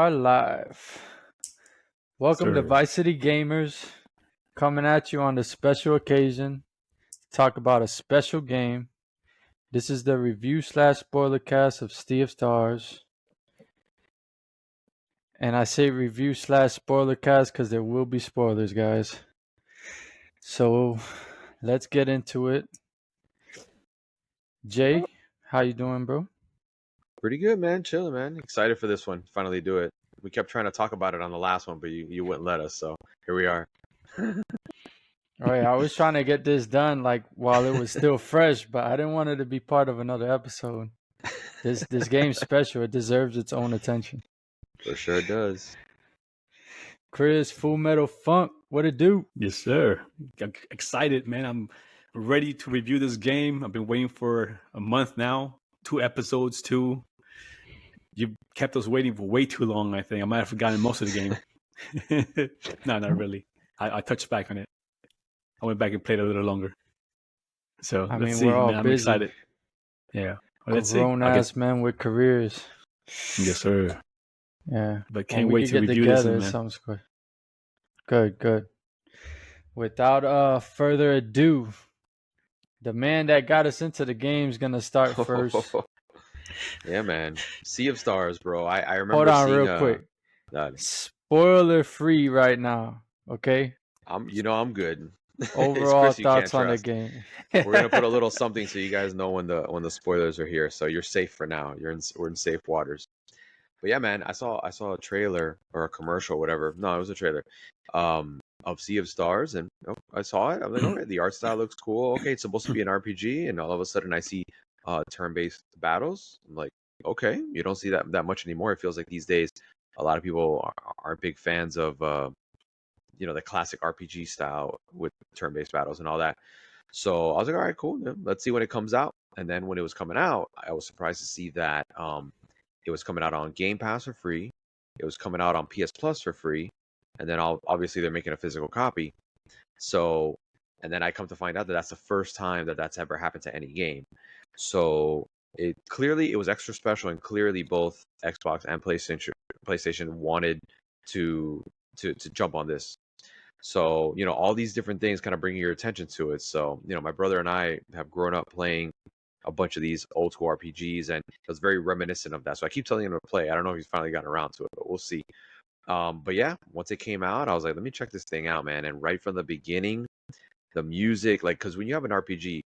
are live. Welcome to Sir. Vice City Gamerz, coming at you on the special occasion to talk about a special game. This is the review/spoilercast of Sea of Stars. And I say review/spoilercast because there will be spoilers, guys. So let's get into it. Jay, how you doing, bro? Pretty good, man. Chilling, man. Excited for this one. Finally do it. We kept trying to talk about it on the last one, but you wouldn't let us. So here we are. All right, I was trying to get this done like while it was still fresh, but I didn't want it to be part of another episode. This game's special. It deserves its own attention. For sure it does. Chris, Full Metal Funk, what it do? Yes, sir. I'm excited, man. I'm ready to review this game. I've been waiting for a month now. 2 episodes, too. You kept us waiting for way too long, I think. I might have forgotten most of the game. No, not really. I touched back on it. I went back and played a little longer. So let's see, we're all man. I'm busy. excited. Yeah. Well, let's see. Grown-ass men with careers. Yes, sir. Yeah. But can't wait to review this, man. Sounds good. Good. Without further ado, the man that got us into the game is going to start first. Yeah, man. Sea of Stars, bro. I remember Hold on seeing, real quick. Spoiler free right now, okay? I'm good. Overall Chris, thoughts on the game. We're gonna put a little something so you guys know when the spoilers are here. So you're safe for now. We're in safe waters. But yeah, man, I saw a trailer or a commercial, whatever. No, it was a trailer, of Sea of Stars, and I saw it. I'm like, all right, the art style looks cool. Okay, it's supposed to be an RPG, and all of a sudden I see turn-based battles. I'm like, okay, you don't see that much anymore. It feels like these days a lot of people aren't big fans of the classic RPG style with turn-based battles and all that. So I was like, all right, cool. Yeah, let's see when it comes out. And then when it was coming out, I was surprised to see that it was coming out on Game Pass for free. It was coming out on PS Plus for free. And then obviously they're making a physical copy. So, and then I come to find out that that's the first time that that's ever happened to any game. So it was extra special, and clearly both Xbox and PlayStation wanted to jump on this. So, all these different things kind of bring your attention to it. So, my brother and I have grown up playing a bunch of these old school RPGs, and it was very reminiscent of that. So I keep telling him to play. I don't know if he's finally gotten around to it, but we'll see. But yeah, once it came out, I was like, let me check this thing out, man. And right from the beginning, the music, because when you have an RPG,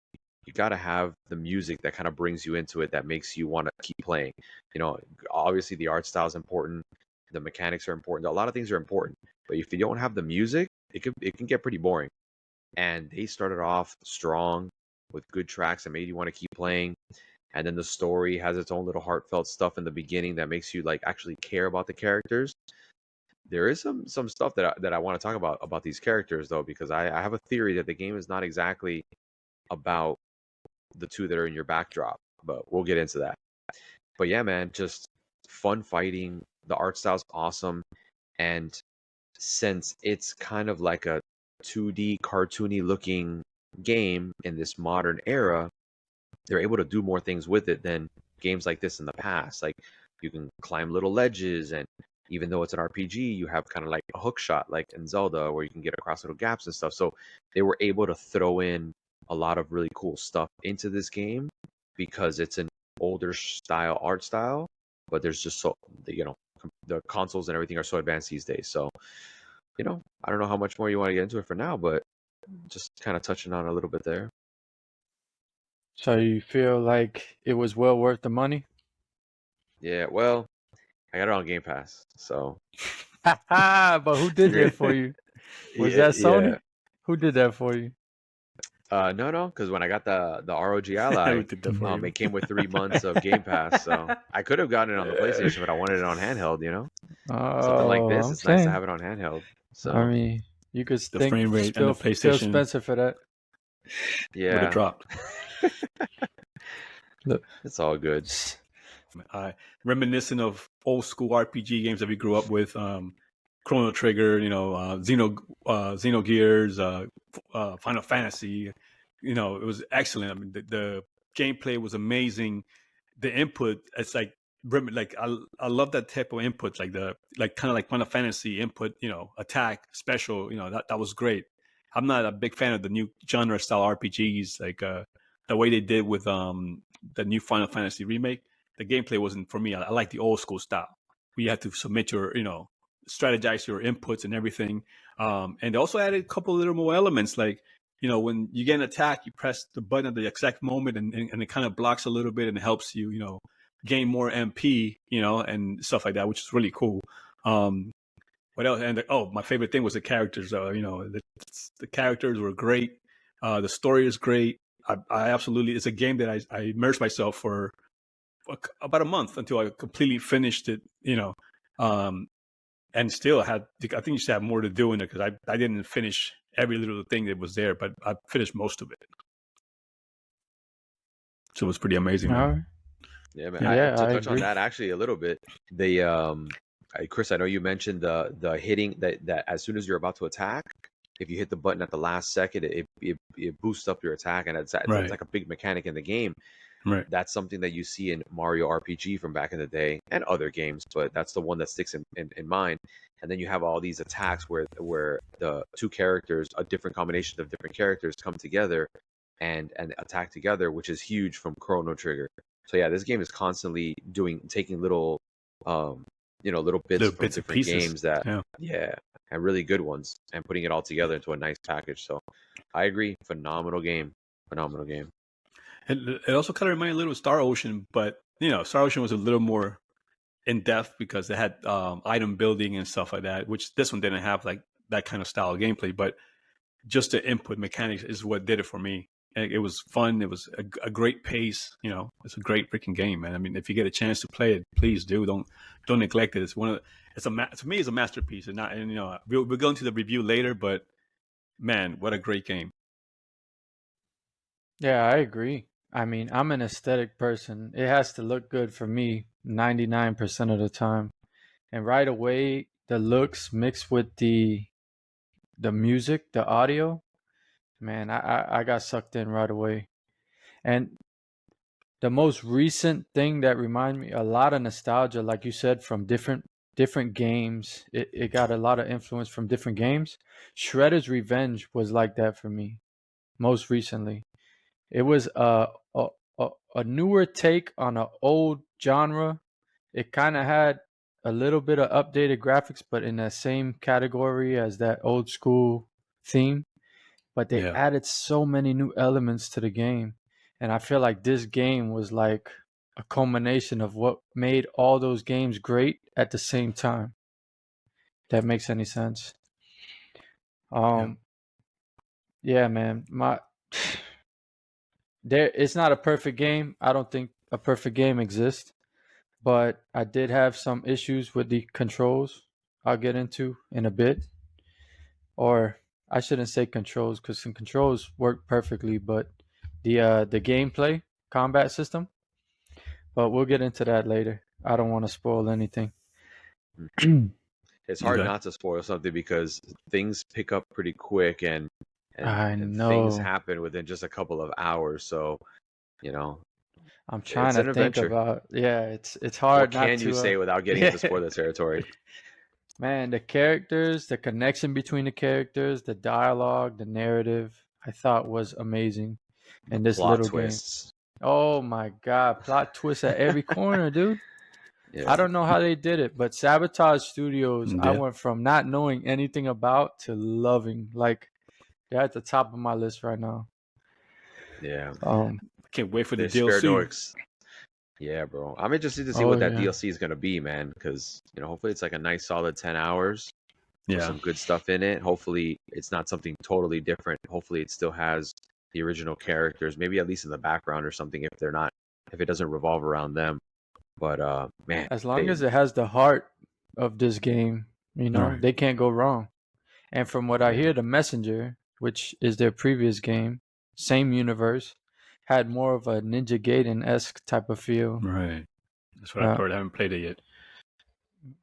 you got to have the music that kind of brings you into it, that makes you want to keep playing. Obviously the art style is important. The mechanics are important. A lot of things are important. But if you don't have the music, it can get pretty boring. And they started off strong with good tracks that made you want to keep playing. And then the story has its own little heartfelt stuff in the beginning that makes you actually care about the characters. There is some stuff that I want to talk about these characters, though, because I have a theory that the game is not exactly about the two that are in your backdrop, but we'll get into that. But yeah, man, just fun fighting. The art style's awesome. And since it's kind of like a 2D cartoony looking game in this modern era, they're able to do more things with it than games like this in the past. Like, you can climb little ledges, and even though it's an RPG, you have kind of like a hook shot like in Zelda where you can get across little gaps and stuff. So they were able to throw in a lot of really cool stuff into this game because it's an older style art style, but there's just the consoles and everything are so advanced these days. So, I don't know how much more you want to get into it for now, but just kind of touching on a little bit there. So you feel like it was well worth the money? Yeah, well, I got it on Game Pass, so. But who did that for you? Was that Sony? Yeah. Who did that for you? No, because when I got the ROG Ally, it came with 3 months of Game Pass, so I could have gotten it on the PlayStation, but I wanted it on handheld, Something like this, it's nice to have it on handheld. So I mean, you could the frame rate and the PlayStation feel Spencer for that. Yeah, would have dropped. Look, it's all good. Reminiscent of old school RPG games that we grew up with, Chrono Trigger, Xenogears, Final Fantasy. It was excellent. I mean, the gameplay was amazing. The input, it's like like I love that type of input, like kind of like Final Fantasy input, attack, special, that was great. I'm not a big fan of the new genre style RPGs, like the way they did with the new Final Fantasy remake. The gameplay wasn't for me. I like the old school style. Where you have to submit your, strategize your inputs and everything. And they also added a couple of little more elements, like when you get an attack, you press the button at the exact moment, and it kind of blocks a little bit and helps you, gain more MP, and stuff like that, which is really cool. What else? And my favorite thing was the characters. The characters were great. The story is great. I absolutely. It's a game that I immersed myself for about a month until I completely finished it. And still I think you should have more to do in it, because I didn't finish every little thing that was there, but I finished most of it. So it was pretty amazing. Man. Yeah, man. To touch on that actually a little bit, Chris, I know you mentioned the hitting that as soon as you're about to attack, if you hit the button at the last second, it boosts up your attack, and it's like a big mechanic in the game. Right. That's something that you see in Mario RPG from back in the day and other games, but that's the one that sticks in mind. And then you have all these attacks where the two characters, a different combination of different characters, come together and attack together, which is huge from Chrono Trigger. So yeah, this game is constantly taking little little bits from different games that and really good ones, and putting it all together into a nice package. So I agree, phenomenal game. It also kind of reminded me a little of Star Ocean, but Star Ocean was a little more in depth because they had item building and stuff like that, which this one didn't have, like that kind of style of gameplay. But just the input mechanics is what did it for me. It was fun. It was a great pace. It's a great freaking game, man. I mean, if you get a chance to play it, please do. Don't neglect it. It's to me, it's a masterpiece. We'll go into the review later, but man, what a great game. Yeah, I agree. I mean, I'm an aesthetic person. It has to look good for me 99% of the time. And right away, the looks mixed with the music, the audio, man, I got sucked in right away. And the most recent thing that reminded me a lot of nostalgia, like you said, from different games. It got a lot of influence from different games. Shredder's Revenge was like that for me most recently. It was a newer take on an old genre. It kind of had a little bit of updated graphics, but in the same category as that old school theme. But they added so many new elements to the game. And I feel like this game was like a culmination of what made all those games great at the same time. That makes any sense? Yeah, man. It's not a perfect game. I don't think a perfect game exists, but I did have some issues with the controls I'll get into in a bit. Or I shouldn't say controls, because some controls work perfectly, but the gameplay, combat system. But we'll get into that later. I don't want to spoil anything. It's hard not to spoil something because things pick up pretty quick, and I know things happen within just a couple of hours. So, I'm trying to think about. Yeah, it's hard. What can you say without getting into spoiler territory? Man, the characters, the connection between the characters, the dialogue, the narrative, I thought was amazing. And this plot little twists. Game. Oh my God, plot twists at every corner, dude. Yeah. I don't know how they did it, but Sabotage Studios, I went from not knowing anything about to loving. Like, they're at the top of my list right now. Yeah. Can't wait for the DLC. Yeah, bro. I'm interested to see what that DLC is going to be, man, because, hopefully it's like a nice solid 10 hours. With some good stuff in it. Hopefully it's not something totally different. Hopefully it still has the original characters, maybe at least in the background or something, if it doesn't revolve around them. But man, as long as it has the heart of this game, they can't go wrong. And from what I hear, The Messenger, which is their previous game, same universe, had more of a Ninja Gaiden-esque type of feel. Right. That's what I've heard. I haven't played it yet.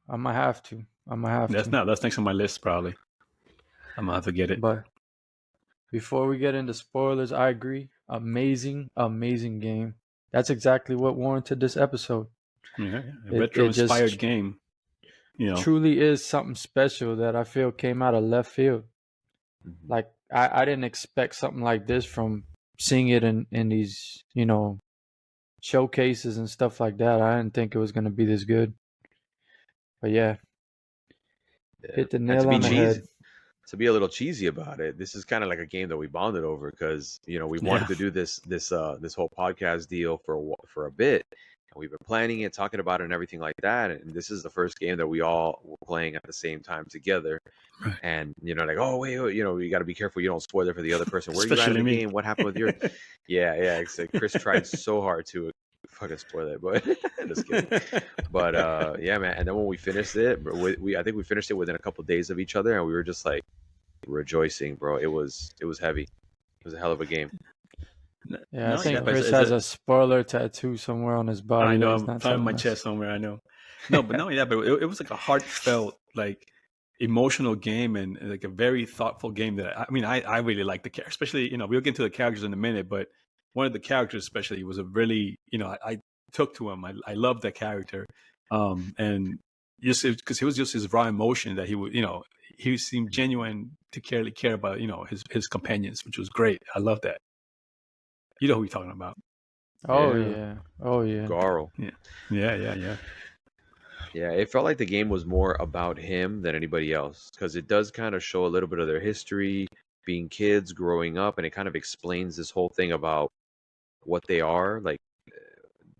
I might have to. That's next on my list, probably. I'm gonna have to get it. But before we get into spoilers, I agree. Amazing, amazing game. That's exactly what warranted this episode. Yeah, a It retro just inspired game. You know, truly is something special that I feel came out of left field. Mhm. Like I didn't expect something like this from seeing it in these, showcases and stuff like that. I didn't think it was gonna be this good. But yeah, Yeah. hit the And to nail be on the cheesy, head. to be a little cheesy about it, this is kind of like a game that we bonded over because we wanted yeah, to do this whole podcast deal for a bit, and we've been planning it, talking about it, and everything like that. And this is the first game that we all were playing at the same time together. right. And like, oh wait, you got to be careful you don't spoil it for the other person. Where you at in Especially the me. game? What happened with yours? Yeah. Chris tried so hard to fucking spoil it, but just kidding. But yeah, man. And then when we finished it, I think we finished it within a couple of days of each other, and we were just like rejoicing, bro. It was heavy. It was a hell of a game. Yeah, I No, yeah, think but Chris it's has a spoiler tattoo somewhere on his body I that know he's I'm not probably on telling my us. chest somewhere. I know. No, but no, yeah, but it was like a heartfelt, like emotional game and like a very thoughtful game that I really like the character, especially we'll get into the characters in a minute, but one of the characters especially was a really I took to him. I loved that character, and just because he was just his raw emotion that he would he seemed genuine to care about his companions, which was great. I love that. You know who we're talking about? Oh Yeah, yeah. Oh yeah. Garl. Yeah. Yeah, it felt like the game was more about him than anybody else because it does kind of show a little bit of their history, being kids, growing up, and it kind of explains this whole thing about what they are, like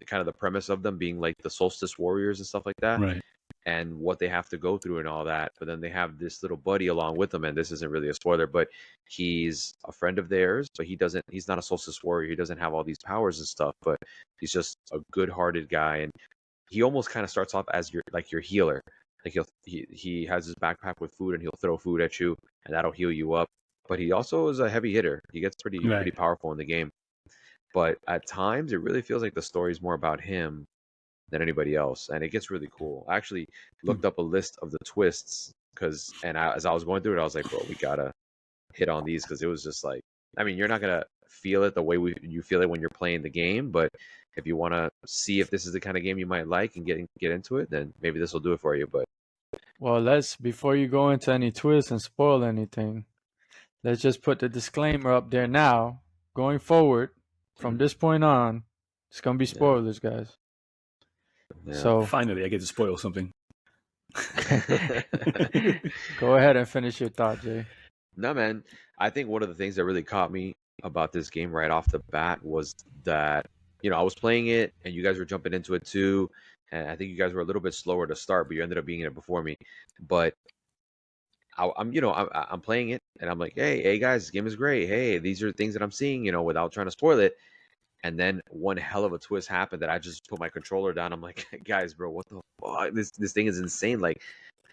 kind of the premise of them being like the solstice warriors and stuff like that, Right. and what they have to go through and all that. But then they have this little buddy along with them, and this isn't really a spoiler, but he's a friend of theirs, but he's not a solstice warrior. He doesn't have all these powers and stuff, but he's just a good-hearted guy, and he almost kind of starts off as your healer. Like he has his backpack with food, and he'll throw food at you, and that'll heal you up. But he also is a heavy hitter. He gets pretty Right. powerful in the game. But at times, it really feels like the story's more about him than anybody else, and it gets really cool. I actually Hmm. looked up a list of the twists as I was going through it, I was like, bro, we gotta hit on these because it was just like, I mean, you're not gonna feel it the way you feel it when you're playing the game, but if you want to see if this is the kind of game you might like and get into it, then maybe this will do it for you. But Well, before you go into any twists and spoil anything, let's just put the disclaimer up there now. Going forward, from this point on, it's gonna be yeah, spoilers, guys. yeah. So Finally, I get to spoil something. go ahead and finish your thought, Jay. No, man. I think one of the things that really caught me about this game right off the bat was that, I was playing it and you guys were jumping into it too. And I think you guys were a little bit slower to start, but you ended up being in it before me. But I'm playing it and I'm like, hey guys, this game is great. Hey, these are things that I'm seeing, without trying to spoil it. And then one hell of a twist happened that I just put my controller down. I'm like, guys, bro, what the fuck? This thing is insane. Like,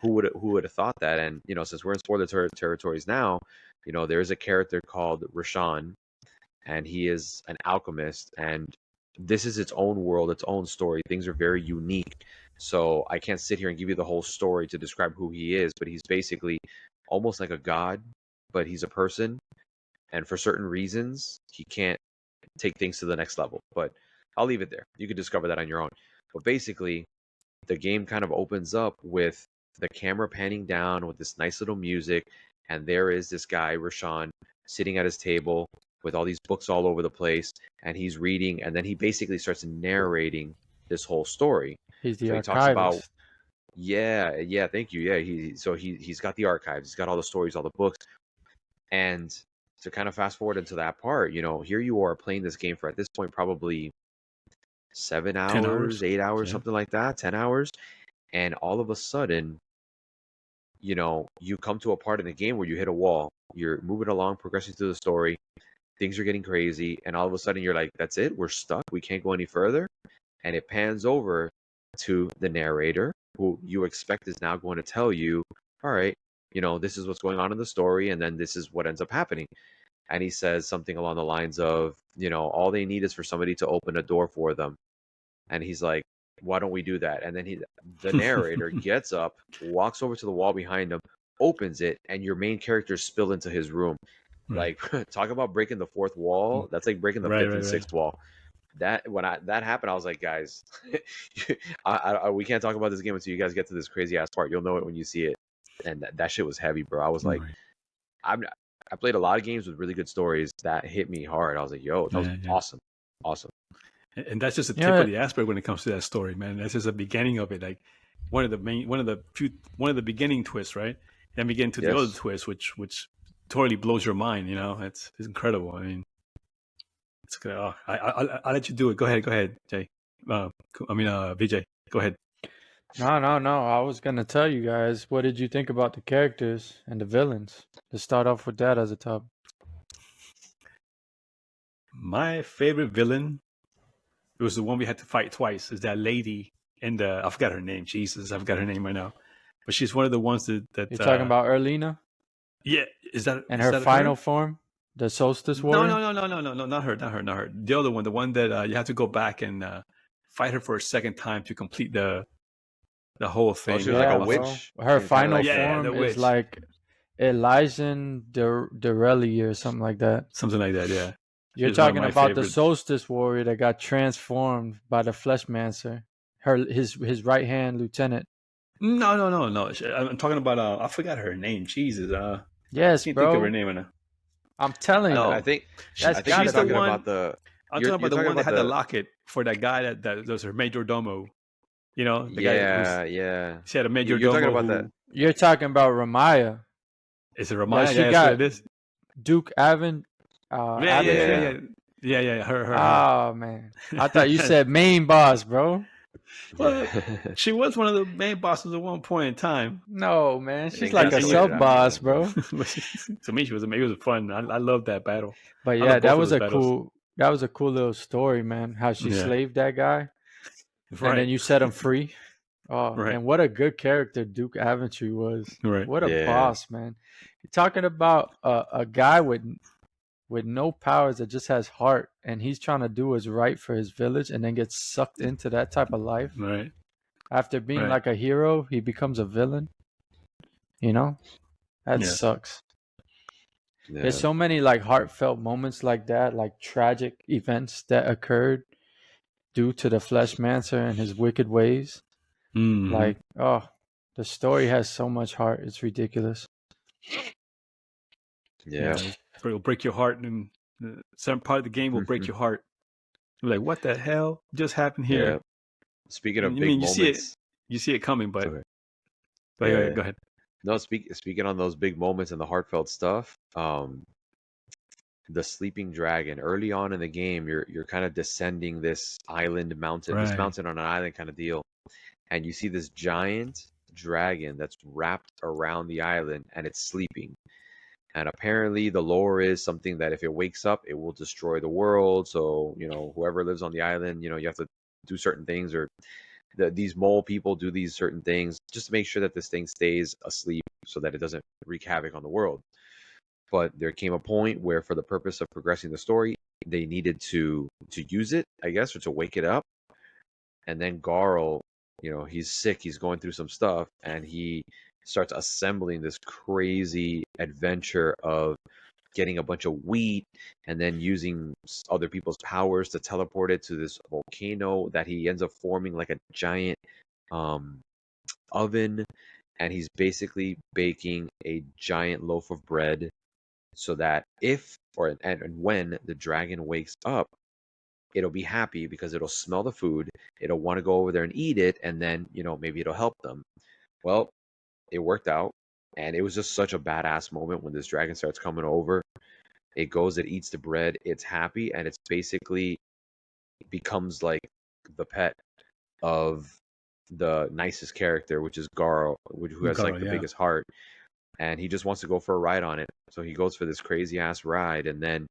who would have thought that? And since we're in spoiler territories now, there is a character called Rashawn, and he is an alchemist, and this is its own world, its own story. Things are very unique. So I can't sit here and give you the whole story to describe who he is, but he's basically almost like a god, but he's a person, and for certain reasons, he can't take things to the next level. But I'll leave it there. You can discover that on your own. But basically, the game kind of opens up with the camera panning down with this nice little music, and there is this guy, Rashawn, sitting at his table with all these books all over the place, and he's reading, and then he basically starts narrating this whole story. He's the So he talks about, archivist. yeah, thank you. Yeah, he's got the archives, he's got all the stories, all the books, and to kind of fast forward into that part, here you are playing this game for at this point probably 7 10 hours, hours. 8 hours, Yeah. something like that, 10 hours. And all of a sudden, you come to a part in the game where you hit a wall. You're moving along, progressing through the story. Things are getting crazy. And all of a sudden, you're like, that's it. We're stuck. We can't go any further. And it pans over to the narrator, who you expect is now going to tell you, all right, this is what's going on in the story. And then this is what ends up happening. And he says something along the lines of, all they need is for somebody to open a door for them. And he's like, why don't we do that? And then the narrator gets up, walks over to the wall behind him, opens it, and your main characters spill into his room. Right. Like, talk about breaking the fourth wall. That's like breaking the Right, fifth and right. sixth wall. that happened, I was like, guys, we can't talk about this game until you guys get to this crazy ass part. You'll know it when you see it. And that shit was heavy, bro. I was like, Right. I played a lot of games with really good stories that hit me hard. I was like, yo, that was awesome. And that's just the tip of the iceberg when it comes to that story, man. That's just the beginning of it, like one of the beginning twists, right? Then we get into the other twist, which totally blows your mind. You know, it's incredible. I mean, it's good. Oh, I'll let you do it. Go ahead, Jay. VJ, go ahead. No. I was gonna tell you guys, what did you think about the characters and the villains? Let's start off with that as a top. My favorite villain, it was the one we had to fight twice. Is that lady in I forgot her name. Jesus, I forgot her name right now. But she's one of the ones that you're talking about Erlina. Yeah, is that and her final form, the Solstice Warrior? No, not her. The other one, the one that you have to go back and fight her for a second time to complete the whole thing. She was like a witch. Her final form is like Elysian Dorelli or something like that. Something like that, yeah. You're talking about the Solstice Warrior that got transformed by the Fleshmancer. His right hand lieutenant. No. I'm talking about I forgot her name. Jesus. Yes, I can't bro. think of her name right now. I'm telling you. I think she's talking about the. I'm talking about the one that had the locket for that guy that was her major domo. You know, the guy she had a major domo. Talking about that. You're talking about Ramaya. Is it Ramaya? Yeah, got it is. Duke Avon. Yeah. Her. Oh man, I thought you said main boss, bro. Well, she was one of the main bosses at one point in time. No, man, she's like a sub boss, bro. To me, it was fun. I loved that battle. But yeah, that was a cool little story, man. How she slaved that guy, and then you set him free. Oh, and what a good character Duke Aventry was. Right. What a boss, man. You're talking about a guy with no powers that just has heart, and he's trying to do what's right for his village, and then gets sucked into that type of life. Right. After being like a hero, he becomes a villain. You know, that sucks. Yeah. There's so many like heartfelt moments like that, like tragic events that occurred due to the Fleshmancer and his wicked ways. Mm-hmm. Like, the story has so much heart. It's ridiculous. Yeah. It'll break your heart, and some part of the game will break your heart. You're like, what the hell just happened here? Yeah. Speaking of big moments, you see it coming, but go ahead. No, speaking on those big moments and the heartfelt stuff, the sleeping dragon. Early on in the game, you're kind of descending this mountain on an island kind of deal, and you see this giant dragon that's wrapped around the island, and it's sleeping. And apparently the lore is something that if it wakes up, it will destroy the world. So, whoever lives on the island, you have to do certain things, or these mole people do these certain things just to make sure that this thing stays asleep so that it doesn't wreak havoc on the world. But there came a point where, for the purpose of progressing the story, they needed to use it, I guess, or to wake it up. And then Garl, he's sick. He's going through some stuff, and he starts assembling this crazy adventure of getting a bunch of wheat and then using other people's powers to teleport it to this volcano that he ends up forming like a giant oven, and he's basically baking a giant loaf of bread so that when the dragon wakes up, it'll be happy because it'll smell the food, it'll want to go over there and eat it, and then maybe it'll help them. Well, it worked out, and it was just such a badass moment when this dragon starts coming over. It goes, it eats the bread, it's happy, and it's basically becomes like the pet of the nicest character, which is Garl, who has like the biggest heart, and he just wants to go for a ride on it. So he goes for this crazy ass ride, and then,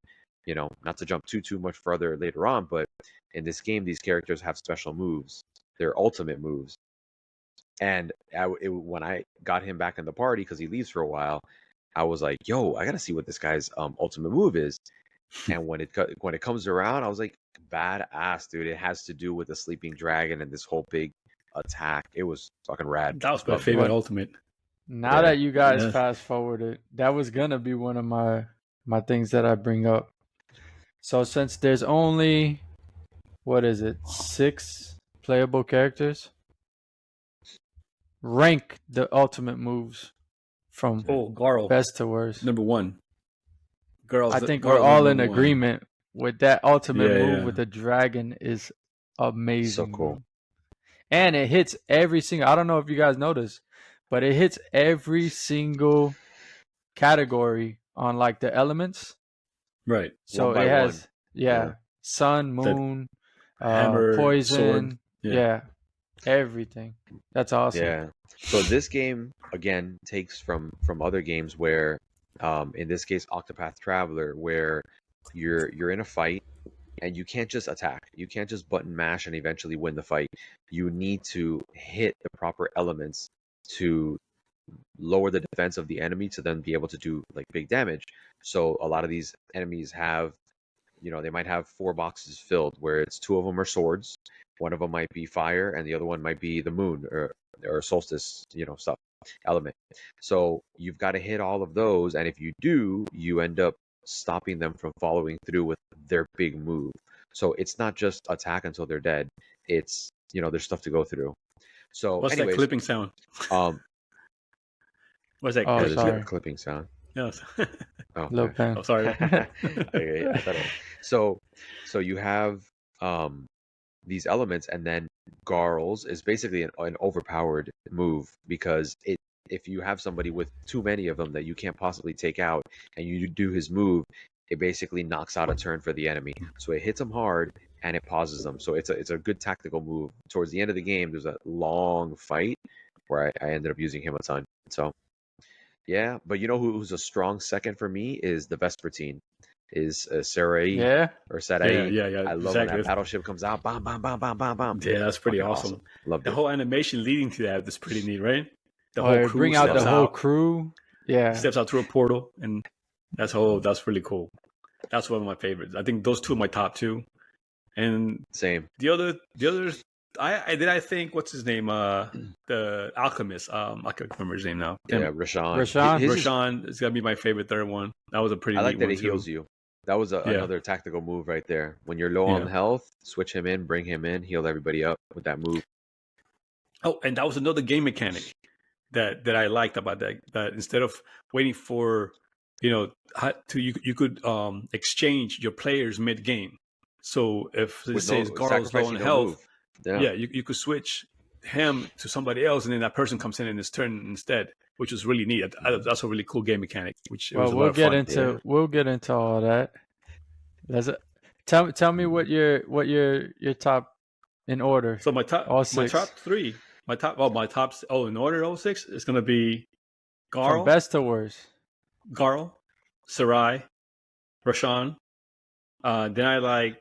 not to jump too much further later on, but in this game, these characters have special moves. They're ultimate moves. And when I got him back in the party, because he leaves for a while, I was like, yo, I got to see what this guy's ultimate move is. And when it comes around, I was like, badass, dude. It has to do with the sleeping dragon and this whole big attack. It was fucking rad. That was my favorite ultimate. Now that you guys fast forwarded, that was going to be one of my things that I bring up. So since there's only what is it, 6 playable characters, rank the ultimate moves from Garl, best to worst. number 1. I think we're all in agreement with that ultimate move with the dragon is amazing. So cool. Bro. And it hits every single, I don't know if you guys noticed, but it hits every single category on like the elements. Right. So it has sun, moon, hammer, poison, sword. Everything. That's awesome. Yeah. So this game again takes from other games where in this case Octopath Traveler, where you're in a fight and you can't just attack. You can't just button mash and eventually win the fight. You need to hit the proper elements to lower the defense of the enemy to then be able to do like big damage. So a lot of these enemies have, they might have 4 boxes filled where it's 2 of them are swords, one of them might be fire, and the other one might be the moon or solstice, stuff, element. So you've got to hit all of those, and if you do, you end up stopping them from following through with their big move. So it's not just attack until they're dead. It's, there's stuff to go through. So what's that clipping sound? What's that? Oh, sorry. A clipping sound. No. Oh, Low pen. Oh, sorry. So you have these elements, and then Garls is basically an overpowered move, because if you have somebody with too many of them that you can't possibly take out, and you do his move, it basically knocks out a turn for the enemy. So it hits them hard and it pauses them. So it's a good tactical move. Towards the end of the game, there's a long fight where I ended up using him a ton. So yeah, but who's a strong second for me is the Vespertine, is Sarai or Sarai. Yeah. I love when that battleship comes out. Bam, bam, bam, bam, bam, bam. Yeah, that's pretty awesome. Loved the it. whole animation leading to that is pretty neat, right? The whole crew bring out the whole crew. Yeah, steps out through a portal, and that's really cool. That's one of my favorites. I think those 2 are my top 2. And same. The others. I think what's his name? The alchemist. I can't remember his name now. Yeah, Rashawn. Rashawn is gonna be my favorite third one. That was a pretty. I like that he heals you. That was another tactical move right there. When you're low on health, switch him in, bring him in, heal everybody up with that move. Oh, and that was another game mechanic that I liked about that. That instead of waiting for you could exchange your players mid game. So if it says Garl's low on health. Yeah, you could switch him to somebody else, and then that person comes in his turn instead, which is really neat. That's a really cool game mechanic. We'll get into all that. Tell me what your top in order. So my top 3, my top in order all 6 is gonna be Garl, from best to worst. Garl, Sarai, Rashawn. Then I like.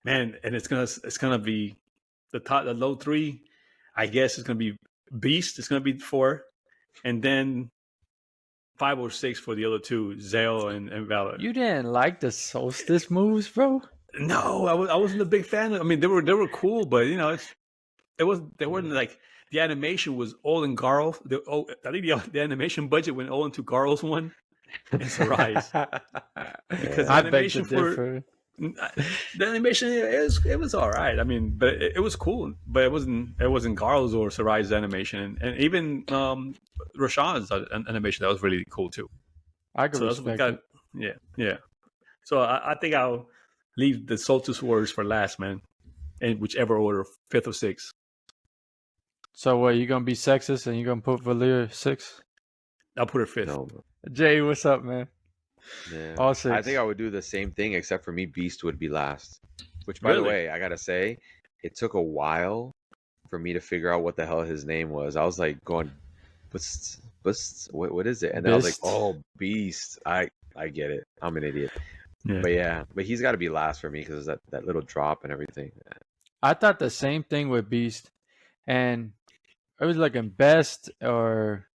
Man, and it's gonna be the low 3. I guess it's gonna be Beast. It's gonna be 4, and then 5 or 6 for the other 2, Zale and Valor. You didn't like the solstice moves, bro? No, I wasn't a big fan. I mean, they were cool, but they weren't like the animation was all in Garl. I think the animation budget went all into Garl's one and Sarai's. Because I beg to differ. The animation it was all right. I mean, but it was cool. But it wasn't Garl's or Sarai's animation, and even Rashawn's animation that was really cool too. I can respect it. Yeah. So I think I'll leave the Solstice Wars for last, man, in whichever order, 5th or 6th. So what? You gonna be sexist and you gonna put Valir 6? I'll put her 5th. No. Jay, what's up, man? Yeah. All 6. I think I would do the same thing, except for me, Beast would be last. Which, by the way, I gotta say, it took a while for me to figure out what the hell his name was. I was like going, what is it? And then I was like, oh, Beast. I get it. I'm an idiot. Yeah. But he's got to be last for me because that little drop and everything. I thought the same thing with Beast, and it was like in best or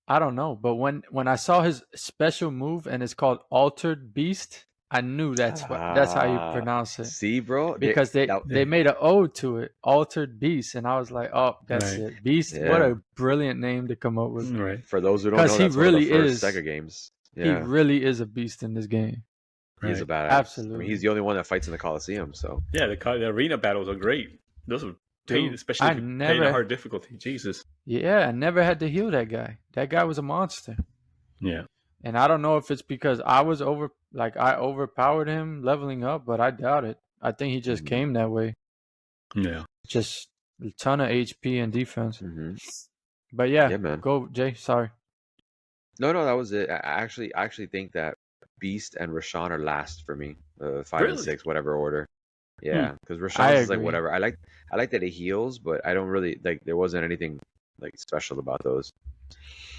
I don't know, but when I saw his special move and it's called Altered Beast, I knew that's how you pronounce it. See, bro, because they made an ode to it, Altered Beast, and I was like, oh, that's it, Beast. Yeah. What a brilliant name to come up with. Right. For those who don't know, that's one of the first Sega games. Yeah. He really is a beast in this game. He's a Right. badass. I Absolutely. mean, he's the only one that fights in the Coliseum. So Yeah, the arena battles are great. Those are pain, Dude, especially I if you're playing a never, hard difficulty. Jesus. yeah, I never had to heal that guy. That guy was a monster. Yeah. And I don't know if it's because I overpowered him leveling up, but I doubt it. I think he just Mhm. came that way. Yeah. Just a ton of HP and defense. Mhm. But yeah, Yeah, man. go Jay. Sorry. No, that was it. I actually think that Beast and Rashawn are last for me. 5 and Really? 6, whatever order. Yeah, because I Rashawn's is like agree. whatever. I like that it heals, but I don't really like. There wasn't anything like special about those.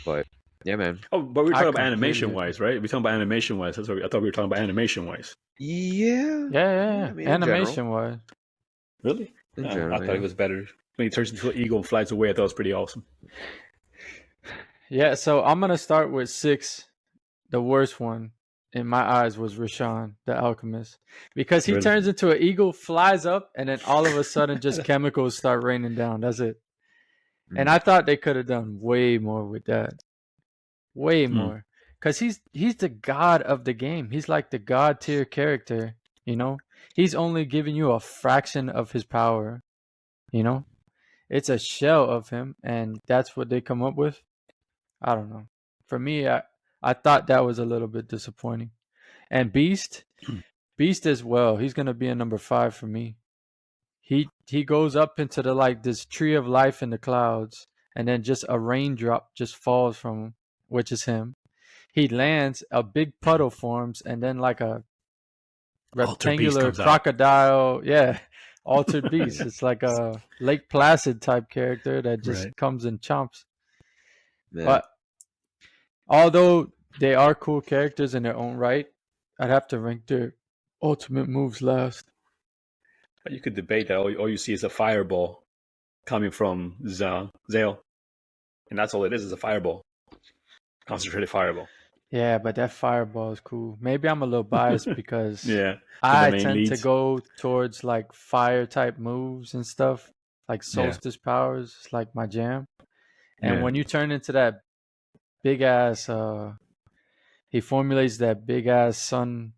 But yeah, man. Oh, but we're I talking about completely animation agree. wise, right? We're talking about animation wise. That's what I thought we were talking about animation wise. Yeah. Yeah. I mean, in Animation wise. Really? In I general, thought yeah. it was better. When he turns into an eagle and flies away, I thought it was pretty awesome. Yeah, so I'm gonna start with 6. The worst one in my eyes was Rashawn, the alchemist. Because he Really? turns into an eagle, flies up, and then all of a sudden just chemicals start raining down. That's it. And I thought they could have done way more with that. Way more. Because he's the god of the game. He's like the god tier character, you know? He's only giving you a fraction of his power, you know? It's a shell of him, and that's what they come up with. I don't know. For me, I thought that was a little bit disappointing. And Beast as well. He's gonna be a number 5 for me. He goes up into the like this tree of life in the clouds, and then just a raindrop just falls from him, which is him. He lands, a big puddle forms, and then like a Alter Beast rectangular comes out. crocodile. Yeah, altered beast. It's like a Lake Placid type character that just Right. comes and chomps. Yeah. But although they are cool characters in their own right, I'd have to rank their ultimate moves last. But you could debate that all you see is a fireball coming from Zale. And that's all it is a fireball. Concentrated fireball. Yeah, but that fireball is cool. Maybe I'm a little biased because Yeah. I main tend to leads. go towards like fire type moves and stuff, like solstice powers. It's like my jam. And Yeah. when you turn into that big ass, he formulates that big ass sun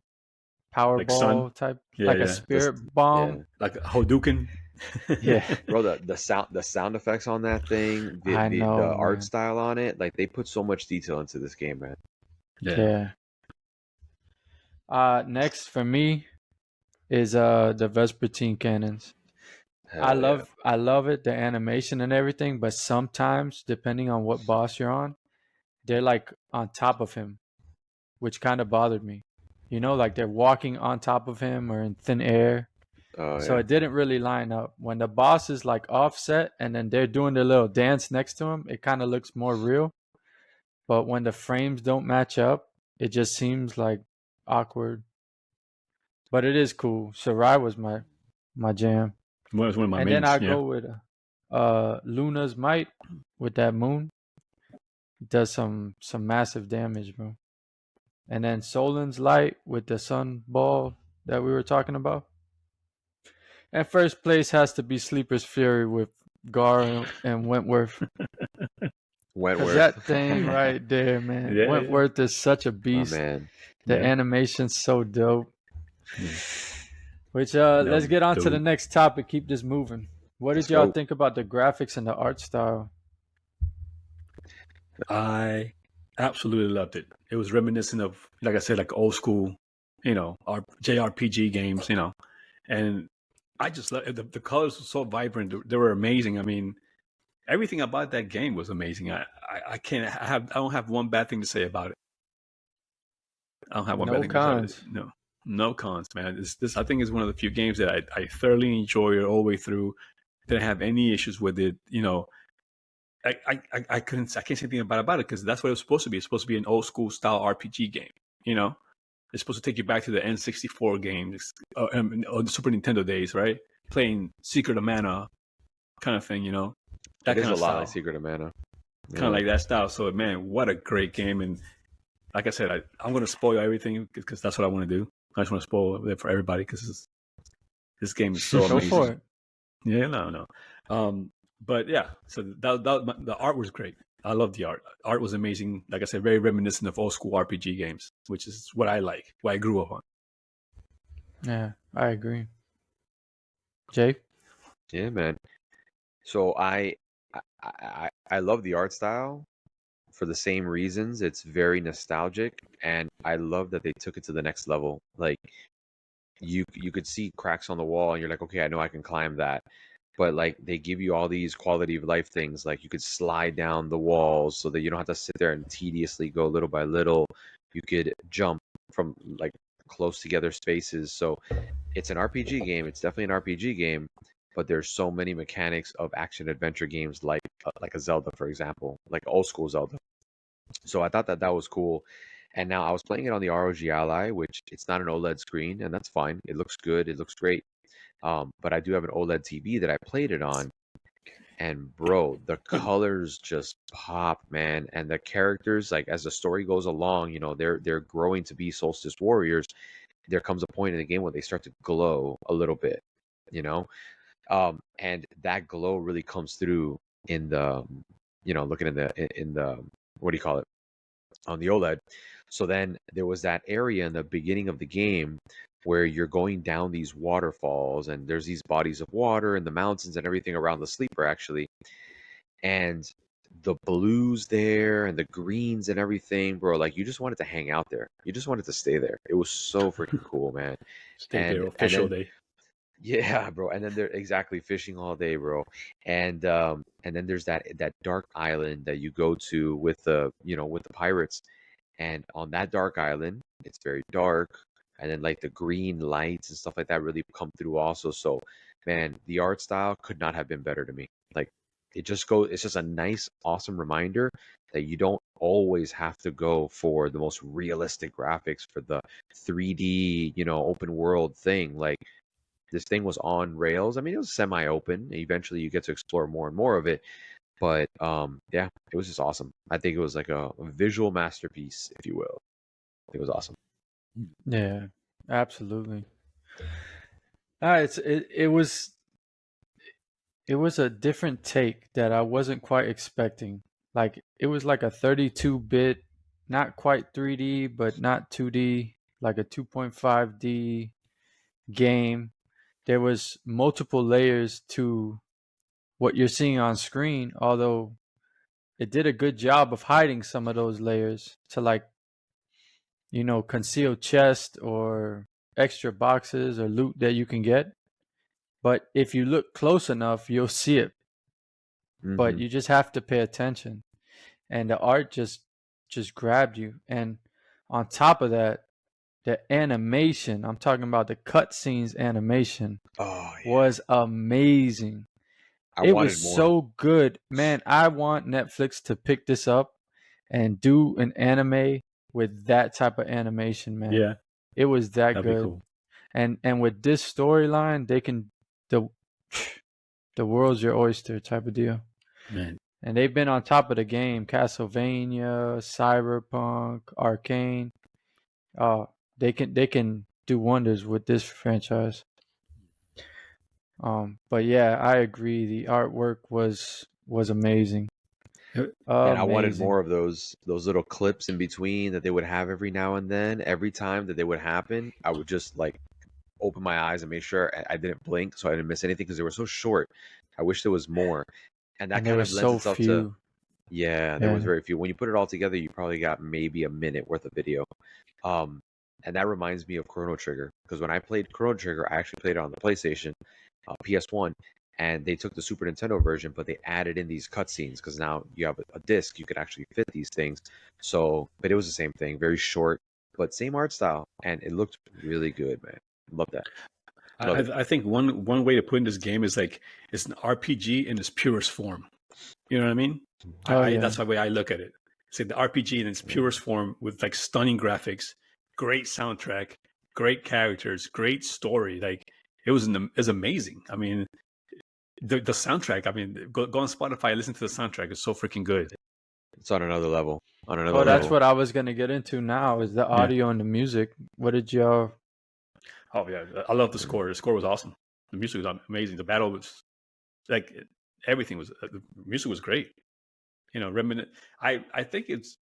power Like ball sun? type, Yeah, like a yeah. spirit bomb. Like Hadouken. Yeah. Bro, the sound effects on that thing, I know, the art man. style on it, like they put so much detail into this game, man. Yeah. Next for me is the Vespertine cannons. I love it, the animation and everything, but sometimes depending on what boss you're on, they're like on top of him, which kind of bothered me. You know, like they're walking on top of him or in thin air. Oh, So yeah. it didn't really line up. When the boss is like offset and then they're doing their little dance next to him, it kind of looks more real. But when the frames don't match up, it just seems like awkward. But it is cool. Sarai was my jam. One of my And mains. then I Yeah. go with Luna's Might with that moon. It does some massive damage, bro. And then Solin's Light with the sun ball that we were talking about. And first place has to be Sleeper's Fury with Gar and Wentworth. Because Wentworth. that thing right there, man. Yeah, Wentworth is such a Oh, beast. man. The Yeah. animation's so dope. Yeah. Which let's get on to the dope. next topic. Keep this moving. What did Let's y'all go. think about the graphics and the art style? I absolutely loved it. It was reminiscent of, like I said, like old school, our JRPG games, and I just love the colors were so vibrant. They were amazing. I mean, everything about that game was amazing. I don't have one bad thing to say about it. I don't have one No bad thing cons. to say about it. No cons, man. This I think is one of the few games that I thoroughly enjoy all the way through. Didn't have any issues with it. I can't say anything about it because that's what it was supposed to be. It's supposed to be an old school style RPG game. It's supposed to take you back to the N64 games or the Super Nintendo days, right? Playing Secret of Mana kind of thing, that It is kind a of lot style, like Secret of Mana. kind of like that style. So, man, what a great game! And like I said, I'm going to spoil everything because that's what I want to do. I just want to spoil it for everybody because this game is so Go amazing. for it. Yeah, no. But yeah, so the art was great. I love the art. Art was amazing. Like I said, very reminiscent of old school RPG games, which is what I like, what I grew up on. Yeah, I agree. Jay? Yeah, man. So I love the art style for the same reasons. It's very nostalgic, and I love that they took it to the next level. Like you could see cracks on the wall, and you're like, okay, I know I can climb that. But like they give you all these quality of life things, like you could slide down the walls so that you don't have to sit there and tediously go little by little. You could jump from like close together spaces. So it's an RPG game. It's definitely an RPG game, but there's so many mechanics of action adventure games like a Zelda, for example, like old school Zelda. So I thought that that was cool. And now I was playing it on the ROG Ally, which it's not an OLED screen, and that's fine. It looks good. It looks great. But I do have an OLED TV that I played it on, and bro, the colors just pop, man. And the characters, like as the story goes along, they're growing to be Solstice Warriors. There comes a point in the game where they start to glow a little bit, you know, and that glow really comes through in the, looking in the what do you call it, on the OLED. So then there was that area in the beginning of the game where you're going down these waterfalls, and there's these bodies of water and the mountains and everything around the sleeper actually. And the blues there and the greens and everything, bro, like you just wanted to hang out there. You just wanted to stay there. It was so freaking cool, man. Stay And there, and official then day. yeah, bro. And then they're exactly fishing all day, bro. And then there's that dark island that you go to with the pirates. And on that dark island, it's very dark. And then like the green lights and stuff like that really come through also. So, man, the art style could not have been better to me. Like it's just a nice, awesome reminder that you don't always have to go for the most realistic graphics for the 3D, open world thing. Like this thing was on rails. I mean, it was semi-open. Eventually, you get to explore more and more of it. But yeah, it was just awesome. I think it was like a visual masterpiece, if you will. It was awesome. Yeah, absolutely. It was a different take that I wasn't quite expecting. Like it was like a 32-bit, not quite 3D, but not 2D, like a 2.5D game. There was multiple layers to what you're seeing on screen, although it did a good job of hiding some of those layers to like, conceal chest or extra boxes or loot that you can get. But if you look close enough, you'll see it. But Hmm. you just have to pay attention. And the art just grabbed you. And on top of that, the animation, I'm talking about the cutscenes animation, Oh yeah, was amazing. I It was wanted more. so good. Man, I want Netflix to pick this up and do an anime with that type of animation, man. Yeah, It was that that'd be good. cool, And with this storyline, they can the the world's your oyster type of deal. man. And they've been on top of the game. Castlevania, Cyberpunk, Arcane. Uh, they can do wonders with this franchise. But yeah, I agree. The artwork was amazing. Man, I wanted Amazing. more of those little clips in between that they would have every now and then. Every time that they would happen, I would just like open my eyes and make sure I didn't blink so I didn't miss anything because they were so short. I wish there was more. And that And there kind were of lends so itself to, few. yeah, there was Yeah. very few. When you put it all together, you probably got maybe a minute worth of video. Um, and that reminds me of Chrono Trigger because when I played Chrono Trigger, I actually played it on the PlayStation, PS1, and they took the Super Nintendo version, but they added in these cutscenes because now you have a disc, you could actually fit these things. So, but it was the same thing, very short, but same art style, and it looked really good, man. Love that. Love it. I think one way to put in this game is like it's an RPG in its purest form. You know what I mean? Oh I yeah. that's the way I look at it. It's like the RPG in its purest form with like stunning graphics, great soundtrack, great characters, great story. Like it's amazing. I mean, the soundtrack. I mean, go on Spotify, listen to the soundtrack. It's so freaking good. It's on another level. On Oh, another that's Yeah, level. what I was gonna get into now is the yeah. audio and the music. What did y'all Oh yeah, I love the score. The score was awesome. The music was amazing. The battle was like everything was. The music was great. You know, reminiscent. I think it's.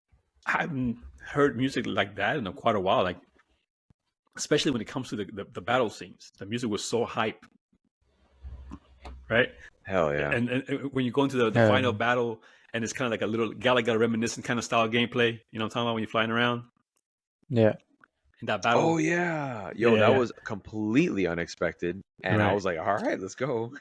I haven't heard music like that in quite a while. Like especially when it comes to the battle scenes. The music was so hype, right? Hell yeah. And when you go into the final battle, and it's kind of like a little Galaga reminiscent kind of style gameplay. You know what I'm talking about when you're flying around? Yeah. In that battle. Oh yeah. Yo, that was completely unexpected. And I was like, all right, let's go.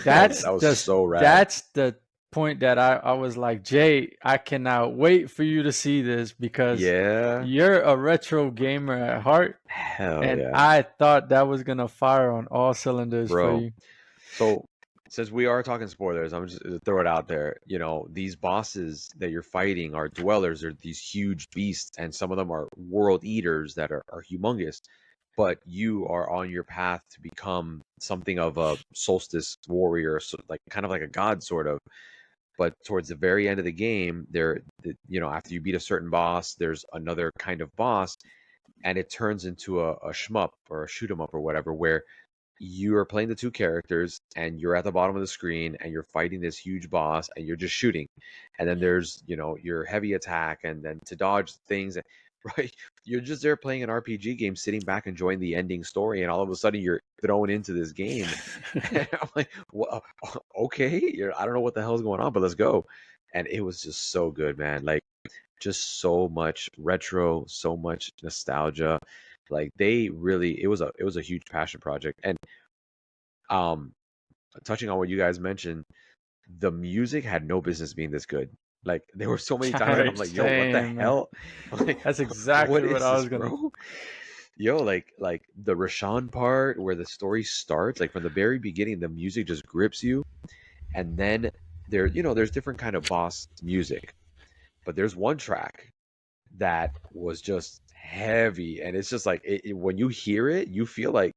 That was so rad. That's the point that I was like, Jay, I cannot wait for you to see this because you're a retro gamer at heart. Hell and yeah. I thought that was gonna fire on all cylinders for you. So since we are talking spoilers, I'm just gonna throw it out there. You know, these bosses that you're fighting are dwellers, or these huge beasts, and some of them are world eaters that are humongous. But you are on your path to become something of a solstice warrior, so like kind of like a god, sort of. But towards the very end of the game, after you beat a certain boss, there's another kind of boss, and it turns into a shmup or a shoot 'em up or whatever, where you are playing the two characters and you're at the bottom of the screen and you're fighting this huge boss and you're just shooting. And then there's, your heavy attack, and then to dodge things, right? You're just there playing an RPG game, sitting back enjoying the ending story, and all of a sudden you're thrown into this game. And I'm like, well, okay, I don't know what the hell is going on, but let's go. And it was just so good, man. Like, just so much retro, so much nostalgia. Like, they really, it was a huge passion project. And touching on what you guys mentioned, the music had no business being this good. Like, there were so many times I'm like, yo, what the hell? Like, that's exactly what I was gonna. Yo, like the Rashawn part where the story starts, like from the very beginning, the music just grips you, and then there's different kind of boss music, but there's one track that was just heavy, and it's just like when you hear it, you feel like,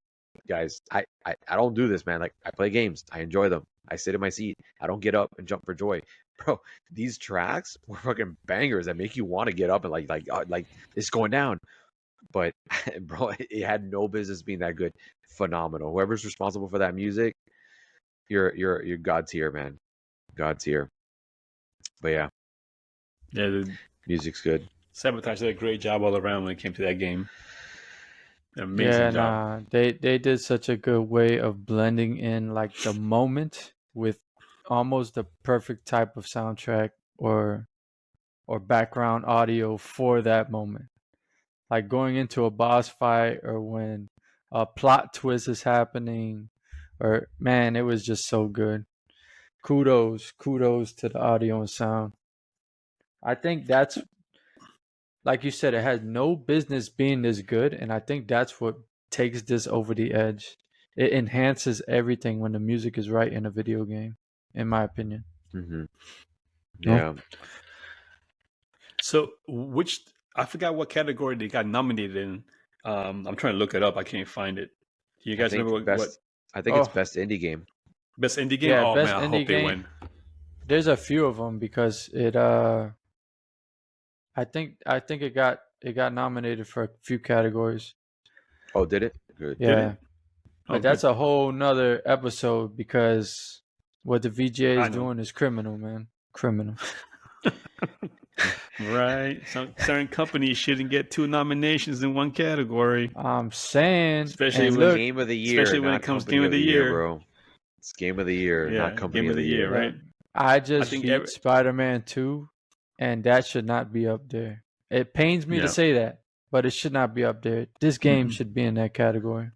guys, I don't do this, man. Like, I play games, I enjoy them, I sit in my seat, I don't get up and jump for joy. Bro, these tracks were fucking bangers that make you want to get up and like it's going down. But bro, it had no business being that good. Phenomenal. Whoever's responsible for that music, you're god tier, man. God tier. But yeah, the music's good. Sabotage did a great job all around when it came to that game. Amazing job. They did such a good way of blending in like the moment with almost the perfect type of soundtrack or background audio for that moment. Like going into a boss fight, or when a plot twist is happening, or man, it was just so good. Kudos to the audio and sound. I think that's, like you said, it has no business being this good, and I think that's what takes this over the edge. It enhances everything when the music is right in a video game, in my opinion. Mm-hmm. Yeah. So I forgot what category they got nominated in. I'm trying to look it up. I can't find it. Do you guys remember what? I think it's best indie game. Best indie game? Yeah, oh best man, I indie hope game. they win. There's a few of them because it I think it got nominated for a few categories. Oh, did it? Good. Yeah. Did it? But that's a whole nother episode, because what the VGA is doing is criminal, man. Criminal. Right. Some certain companies shouldn't get 2 nominations in one category. I'm saying, especially when Game of the Year, especially when it comes Game of the Year, bro. It's Game of the Year, not Company of the Year, right? I just beat Spider-Man 2, and that should not be up there. It pains me to say that, but it should not be up there. This game should be in that category.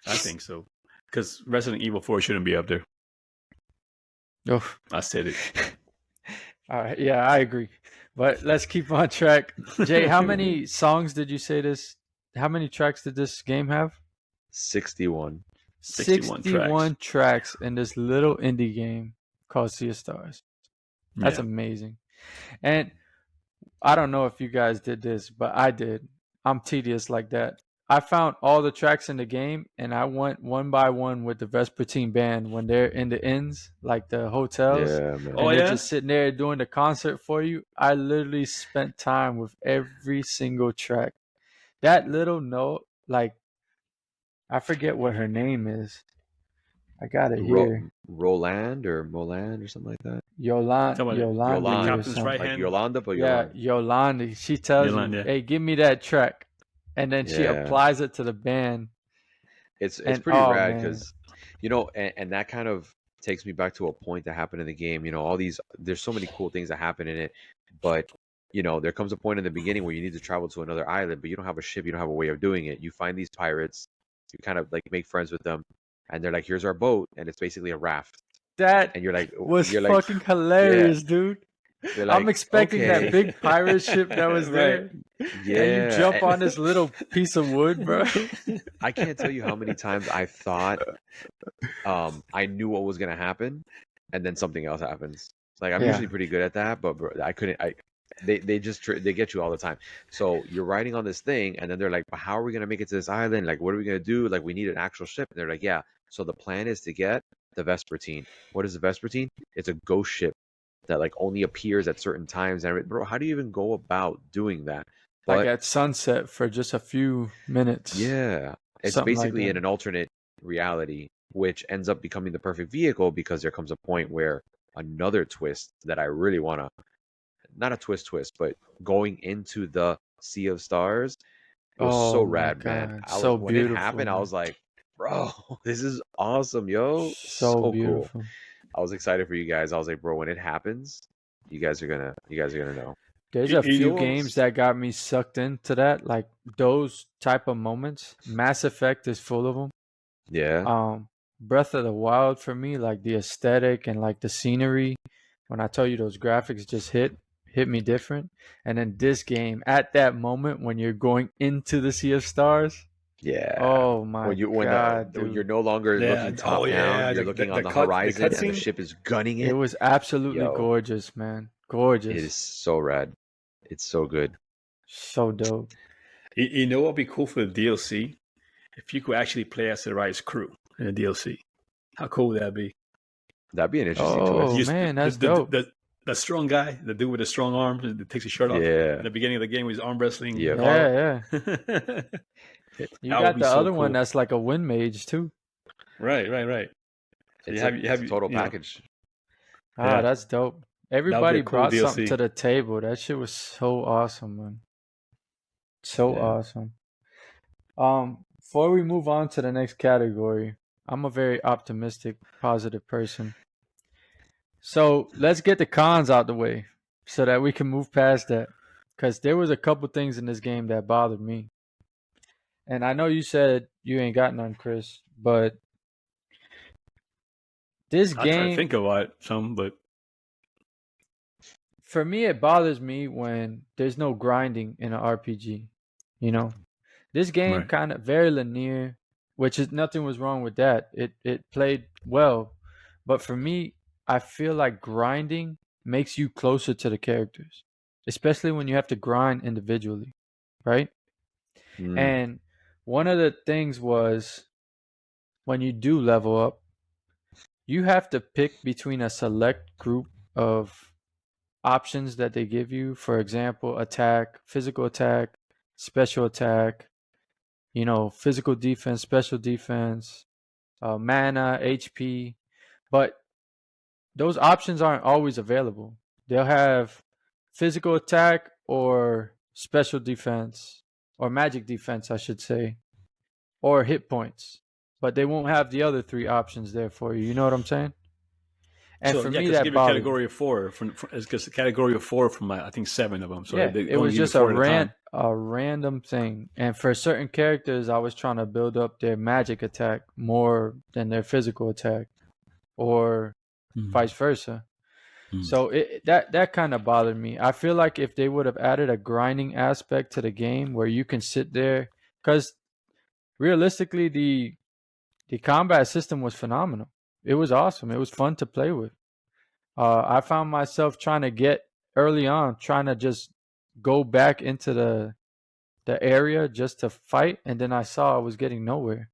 I think so, because Resident Evil 4 shouldn't be up there. Oh, I said it. All right, yeah, I agree. But let's keep on track. Jay, how many songs did you say this? How many tracks did this game have? 61. 61 tracks in this little indie game called Sea of Stars. That's amazing. And I don't know if you guys did this, but I did. I'm tedious like that. I found all the tracks in the game, and I went one by one with the Vespertine band when they're in the inns, like the hotels. Yeah, man. And they're just sitting there doing the concert for you. I literally spent time with every single track. That little note, like, I forget what her name is. I got it here. Roland or Moland or something like that. Yolanda. Captain's right hand. Like Yolanda, but Yolanda. She tells you, hey, give me that track. and then she Yeah. applies it to the band. It's And pretty oh rad man, because, and that kind of takes me back to a point that happened in the game. All these, there's so many cool things that happen in it, but there comes a point in the beginning where you need to travel to another island, but you don't have a ship, you don't have a way of doing it. You find these pirates, you kind of like make friends with them, and they're like, "Here's our boat," and it's basically a raft, that and you're like, was fucking yeah, hilarious, dude. you're I'm like, expecting that okay, big pirate ship that was Right. there, and you yeah. jump on this little piece of wood, bro. I can't tell you how many times I thought I knew what was gonna happen, and then something else happens. Like I'm Yeah. usually pretty good at that, but bro, I couldn't. They just they get you all the time. So you're riding on this thing, and then they're like, "But how are we gonna make it to this island? Like, what are we gonna do? Like, we need an actual ship." And they're like, "Yeah." So the plan is to get the Vespertine. What is the Vespertine? It's a ghost ship that like only appears at certain times. And bro, how do you even go about doing that? Like But at sunset for just a few minutes. yeah, it's Something like basically that. in an alternate reality, which ends up becoming the perfect vehicle because there comes a point where another twist that I really want to, not a twist, but going into the Sea of Stars, it was so Oh my rad, man. god, I was so when it beautiful, happened, I man. was like, bro, this is awesome, yo. So So cool. beautiful. I was excited for you guys. I was like, bro, when it happens, you guys are gonna know. There's You a know few what games was- that got me sucked into that, like those type of moments. Mass Effect is full of them. Yeah. Breath of the Wild for me, like the aesthetic and like the scenery. When I tell you those graphics just hit me different. And then this game, at that moment when you're going into the Sea of Stars, Yeah. oh my When god, when you're dude. no longer Yeah. looking top Oh down, yeah. you're looking on the horizon, and the cutscene. ship is gunning It it. was absolutely Yo, gorgeous, man. it Gorgeous. is so rad. It's so good. So dope. You know what'd be cool for the DLC? If you could actually play as the Rise crew in the DLC. How cool would that be? That'd be an interesting Oh twist. man, that's dope. The strong guy, the dude with the strong arms that takes his shirt off Yeah. at the beginning of the game with his arm wrestling. Yep. Carl. Yeah, yeah. You That would got be the so other one cool. that's like a wind mage too. Right. So It's you have a total you know, package. Ah, Yeah. that's dope. That would Everybody be a cool brought something DLC. to the table. That shit was so awesome, man. So Yeah. awesome. Before we move on to the next category, I'm a very optimistic, positive person. So let's get the cons out the way so that we can move past that. Because there was a couple things in this game that bothered me. And I know you said you ain't got none, Chris, but this I try to game, think about some, but for me, it bothers me when there's no grinding in an RPG. You know, this game Right. kind of very linear, which is nothing was wrong with that. It played well, but for me, I feel like grinding makes you closer to the characters, especially when you have to grind individually, right? Mm, And one of the things was when you do level up, you have to pick between a select group of options that they give you. For example, attack, physical attack, special attack, physical defense, special defense, mana, HP. But those options aren't always available. They'll have physical attack or special defense or magic defense, I should say, or hit points. But they won't have the other three options there for you. You know what I'm saying? And so for yeah, me, because they that give you a bothered me. category of 4 it's just a category of 4 from I think 7 of them. So Yeah, they it only was give you just 4 at a time. a random thing. And for certain characters, I was trying to build up their magic attack more than their physical attack, or vice versa. Mm. So that kind of bothered me. I feel like if they would have added a grinding aspect to the game where you can sit there, because realistically, the combat system was phenomenal. It was awesome. It was fun to play with. I found myself trying to get early on, trying to just go back into the area just to fight, and then I saw I was getting nowhere,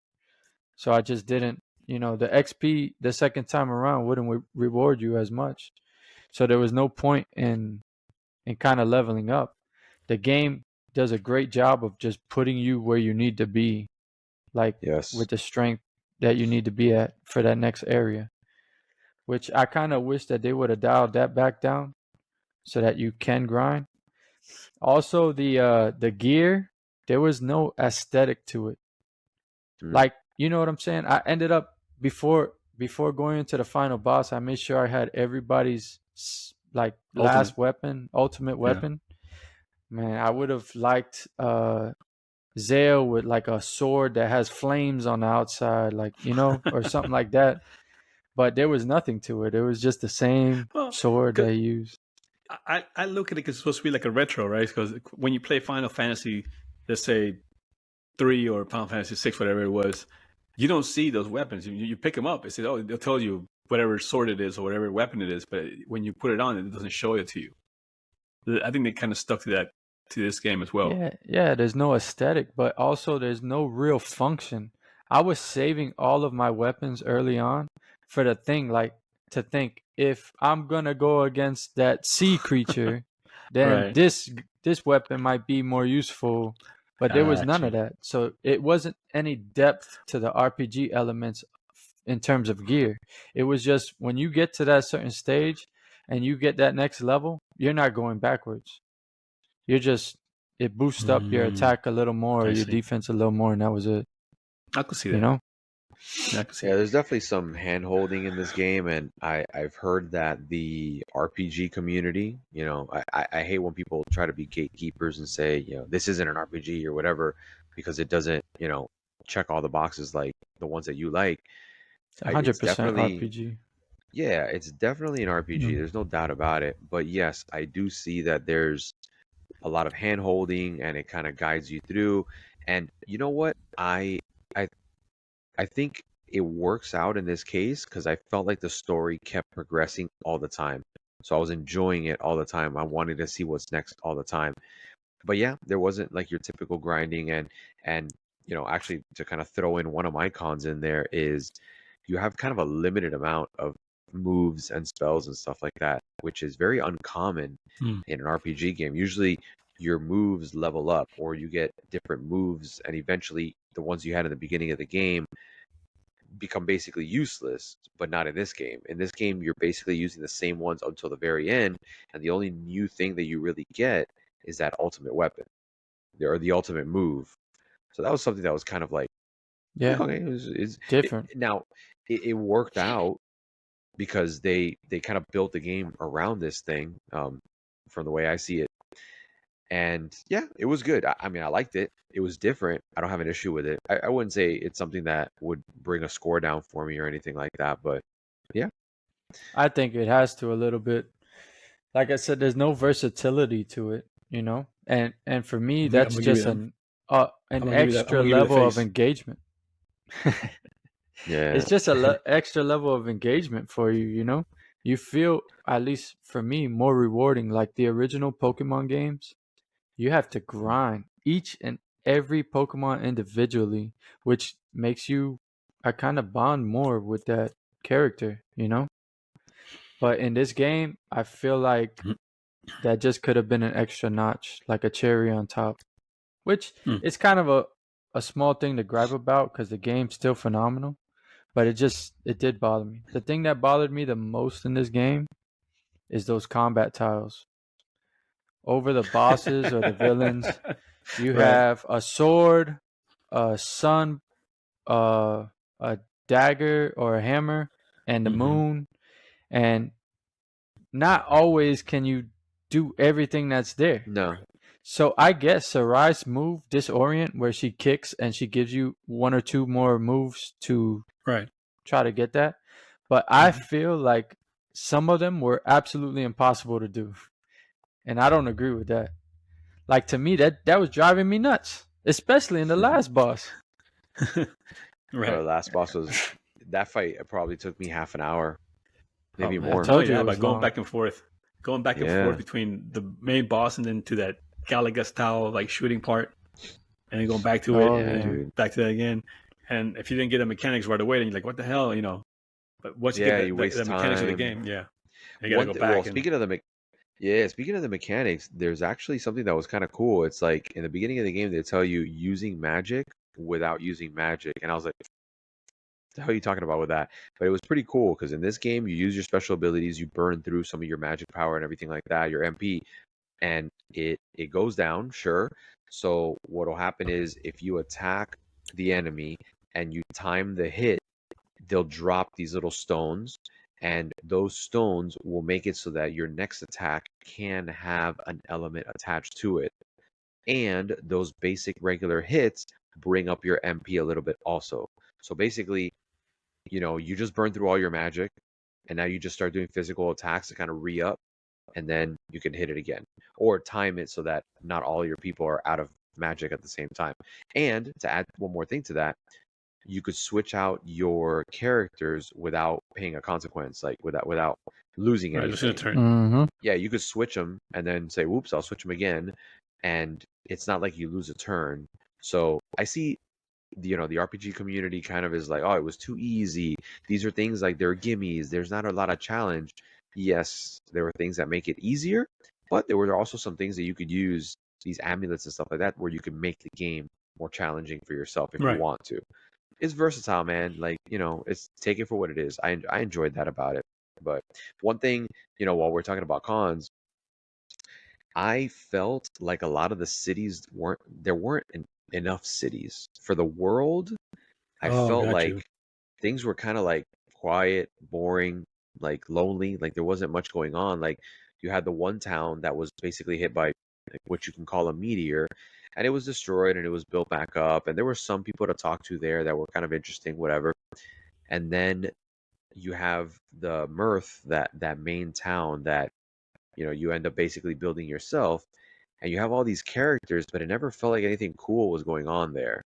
so I just didn't. The XP the second time around wouldn't reward you as much, so there was no point in kind of leveling up. The game does a great job of just putting you where you need to be, like yes. with the strength that you need to be at for that next area, which I kind of wish that they would have dialed that back down so that you can grind. Also, the gear there was no aesthetic to it. Mm. Like, you know what I'm saying? I ended up before going into the final boss, I made sure I had everybody's like last weapon, ultimate weapon. Man, I would have liked Zale with like a sword that has flames on the outside, like, you know, or something like that. But there was nothing to it. It was just the same sword they used. I look at it because it's supposed to be like a retro, right? Because when you play Final Fantasy, let's say 3 or Final Fantasy 6, whatever it was, you don't see those weapons. You pick them up. It says, oh, they'll tell you whatever sword it is or whatever weapon it is. But when you put it on, it doesn't show it to you. I think they kind of stuck to that to this game as well. Yeah. There's no aesthetic, but also there's no real function. I was saving all of my weapons early on for the thing, like to think if I'm gonna go against that sea creature, then this weapon might be more useful. But there was none of that, so it wasn't any depth to the RPG elements in terms of gear. It was just when you get to that certain stage and you get that next level, you're not going backwards. You're just, it boosts up your attack a little more, your defense a little more, and that was it. I could see that. You know? Yeah, there's definitely some hand holding in this game, and I've heard that the RPG community, you know, I hate when people try to be gatekeepers and say, you know, this isn't an RPG or whatever, because it doesn't, you know, check all the boxes like the ones that you like. 100% RPG. Yeah, it's definitely an RPG. There's no doubt about it. But yes, I do see that there's a lot of hand holding and it kind of guides you through. And you know what? I think it works out in this case because I felt like the story kept progressing all the time. So I was enjoying it all the time. I wanted to see what's next all the time. But yeah, there wasn't like your typical grinding and you know, actually to kind of throw in one of my cons in there is you have kind of a limited amount of moves and spells and stuff like that, which is very uncommon in an RPG game. Usually your moves level up or you get different moves and eventually the ones you had in the beginning of the game become basically useless, but not in this game. In this game, you're basically using the same ones until the very end, and the only new thing that you really get is that ultimate weapon or the ultimate move. So that was something that was kind of like, okay, it's different. It worked out because they kind of built the game around this thing, from the way I see it. And yeah, it was good. I mean, I liked it. It was different. I don't have an issue with it. I wouldn't say it's something that would bring a score down for me or anything like that. But yeah, I think it has to a little bit. Like I said, there's no versatility to it, you know. And for me, that's just an extra level of engagement. Yeah, it's just an extra level of engagement for you, you know. You feel, at least for me, more rewarding. Like the original Pokemon games, you have to grind each and every Pokemon individually, which makes you I kind of bond more with that character, you know? But in this game, I feel like that just could have been an extra notch, like a cherry on top, which it's kind of a small thing to gripe about because the game's still phenomenal, but it did bother me. The thing that bothered me the most in this game is those combat tiles. Over the bosses or the villains, you have a sword, a sun, a dagger or a hammer, and the moon. And not always can you do everything that's there. No. So I guess Sarai's move, Disorient, where she kicks and she gives you one or two more moves to try to get that. But I feel like some of them were absolutely impossible to do. And I don't agree with that. Like, to me, that was driving me nuts, especially in the last boss. The last boss was that fight. It probably took me half an hour, maybe more. I told you, by going back and forth, between the main boss and then to that Galaga style like shooting part, and then going back to it, and back to that again. And if you didn't get the mechanics right away, then you're like, "What the hell?" You know. But once you get the mechanics of the game, you gotta go back. Well, speaking of the mechanics, there's actually something that was kind of cool. It's like in the beginning of the game, they tell you using magic without using magic, and I was like, "What the hell are you talking about with that?" But it was pretty cool because in this game, you use your special abilities, you burn through some of your magic power and everything like that, your MP, and it goes down, sure, So what'll happen is if you attack the enemy and you time the hit, they'll drop these little stones, and those stones will make it so that your next attack can have an element attached to it. And those basic regular hits bring up your MP a little bit also. So basically, you just burn through all your magic, and now you just start doing physical attacks to kind of re-up, and then you can hit it again. Or time it so that not all your people are out of magic at the same time. And to add one more thing to that, you could switch out your characters without paying a consequence, like without losing Right, just in a anything. turn. Mm-hmm. Yeah, you could switch them and then say, "Whoops, I'll switch them again," and it's not like you lose a turn. So I see, the RPG community kind of is like, "Oh, it was too easy. These are things like they're gimmies. There's not a lot of challenge." Yes, there were things that make it easier, but there were also some things that you could use, these amulets and stuff like that, where you could make the game more challenging for yourself if you Right. want to. It's versatile, man. Like, it's take it for what it is. I enjoyed that about it. But one thing, while we're talking about cons, I felt like a lot of the cities weren't enough cities for the world. I Oh, felt got like you. things were kind of like quiet, boring, like lonely, like there wasn't much going on. Like you had the one town that was basically hit by like, what you can call a meteor, and it was destroyed and it was built back up, and there were some people to talk to there that were kind of interesting, whatever. And then you have the Mirth, that main town that you end up basically building yourself, and you have all these characters, but it never felt like anything cool was going on there.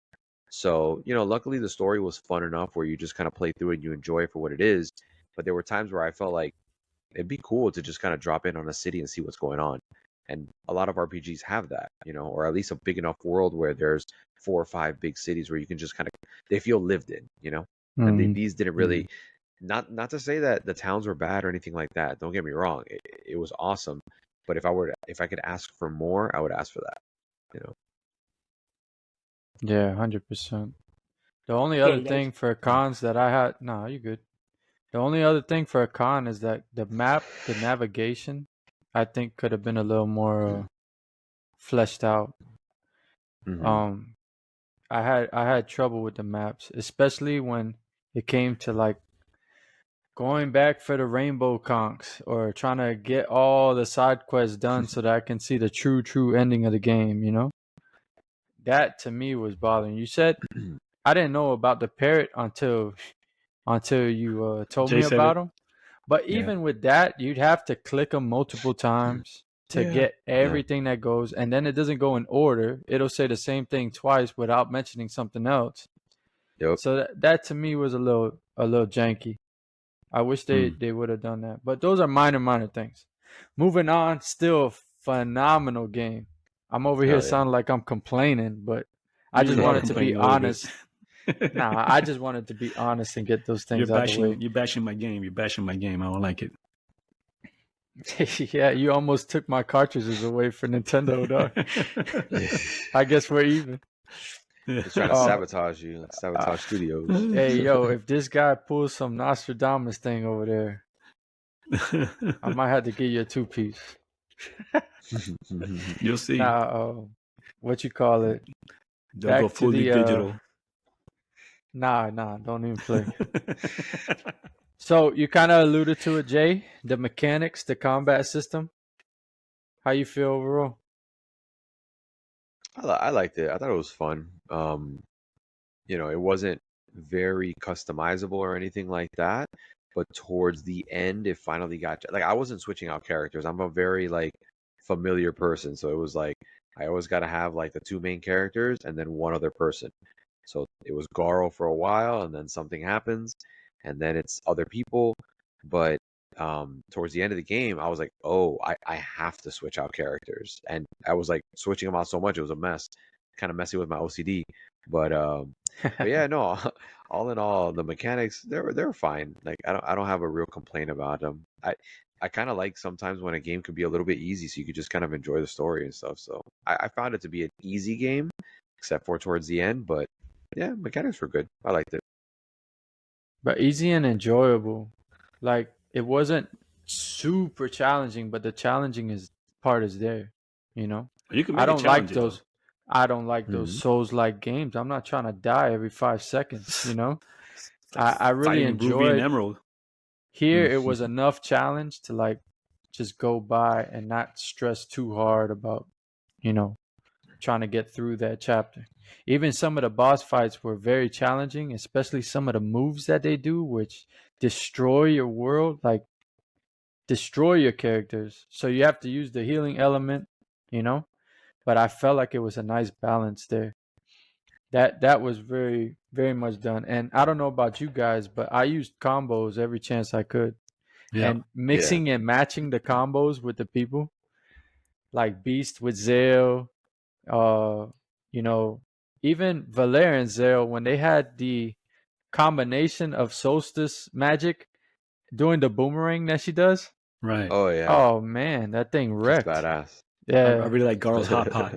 So, luckily the story was fun enough where you just kind of play through it and you enjoy it for what it is. But there were times where I felt like it'd be cool to just kind of drop in on a city and see what's going on. And a lot of RPGs have that, or at least a big enough world where there's 4 or 5 big cities where you can just kind of, they feel lived in. And Mm-hmm. these didn't really, not to say that the towns were bad or anything like that. Don't get me wrong. It was awesome. But if I could ask for more, I would ask for that. Yeah, 100%. The only So, other guys. thing for cons that I had, no, you good. The only other thing for a con is that the map, the navigation, I think could have been a little more fleshed out. Hmm. I had trouble with the maps, especially when it came to like going back for the rainbow conks or trying to get all the side quests done so that I can see the true ending of the game, That to me was bothering. You said I didn't know about the parrot until you told Jay me said about it. him. But Yeah. even with that, you'd have to click them multiple times to Yeah. get everything that goes, and then it doesn't go in order. It'll say the same thing twice without mentioning something else. Yep. So that to me was a little janky. I wish they would have done that. But those are minor things. Moving on, still a phenomenal game. I'm over here Hell yeah. sounding like I'm complaining, but I just You are wanted to be complaining a little bit. honest. Nah, I just wanted to be honest and get those things You're out of the way. bashing my game. You're bashing my game. I don't like it. Yeah, you almost took my cartridges away for Nintendo, dog. I guess we're even. He's trying to sabotage you, like Sabotage Studios. Hey, yo, if this guy pulls some Nostradamus thing over there, I might have to give you a 2-piece. You'll see. What you call it? They'll go fully digital. Nah, don't even play. So you kind of alluded to it, Jay. The mechanics, the combat system. How you feel overall? I liked it. I thought it was fun. It wasn't very customizable or anything like that, but towards the end, it finally got like I wasn't switching out characters. I'm a very like familiar person, so it was like I always got to have like the 2 main characters and then one other person. So it was Garo for a while, and then something happens, and then it's other people. But towards the end of the game, I was like, oh, I have to switch out characters, and I was like switching them out so much it was a mess, kind of messy with my OCD. But yeah, no, all in all, the mechanics they're fine. Like I don't have a real complaint about them. I kind of like sometimes when a game could be a little bit easy, so you could just kind of enjoy the story and stuff. So I found it to be an easy game, except for towards the end. But yeah, mechanics were good. I liked it. But easy and enjoyable. Like it wasn't super challenging, but the challenging part is there. You can I make it don't like challenging. those. I don't like those Mhm. Souls-like games. I'm not trying to die every 5 seconds, you know? It's like I really fighting Ruby and enjoyed Emerald. here. It was enough challenge to like just go by and not stress too hard about, you know, trying to get through that chapter. Even some of the boss fights were very challenging, especially some of the moves that they do, which destroy your world, like destroy your characters. So you have to use the healing element, you know? But I felt like it was a nice balance there. That was very, very much done. And I don't know about you guys, but I used combos every chance I could. Yeah. And mixing and matching the combos with the people, like Beast with Zale, uh, you know, even Valere and Zale, when they had the combination of Solstice magic doing the boomerang that she does. Right. Oh yeah, Oh man, that thing she's wrecked. badass. I Yeah. really like Garl's hot pot.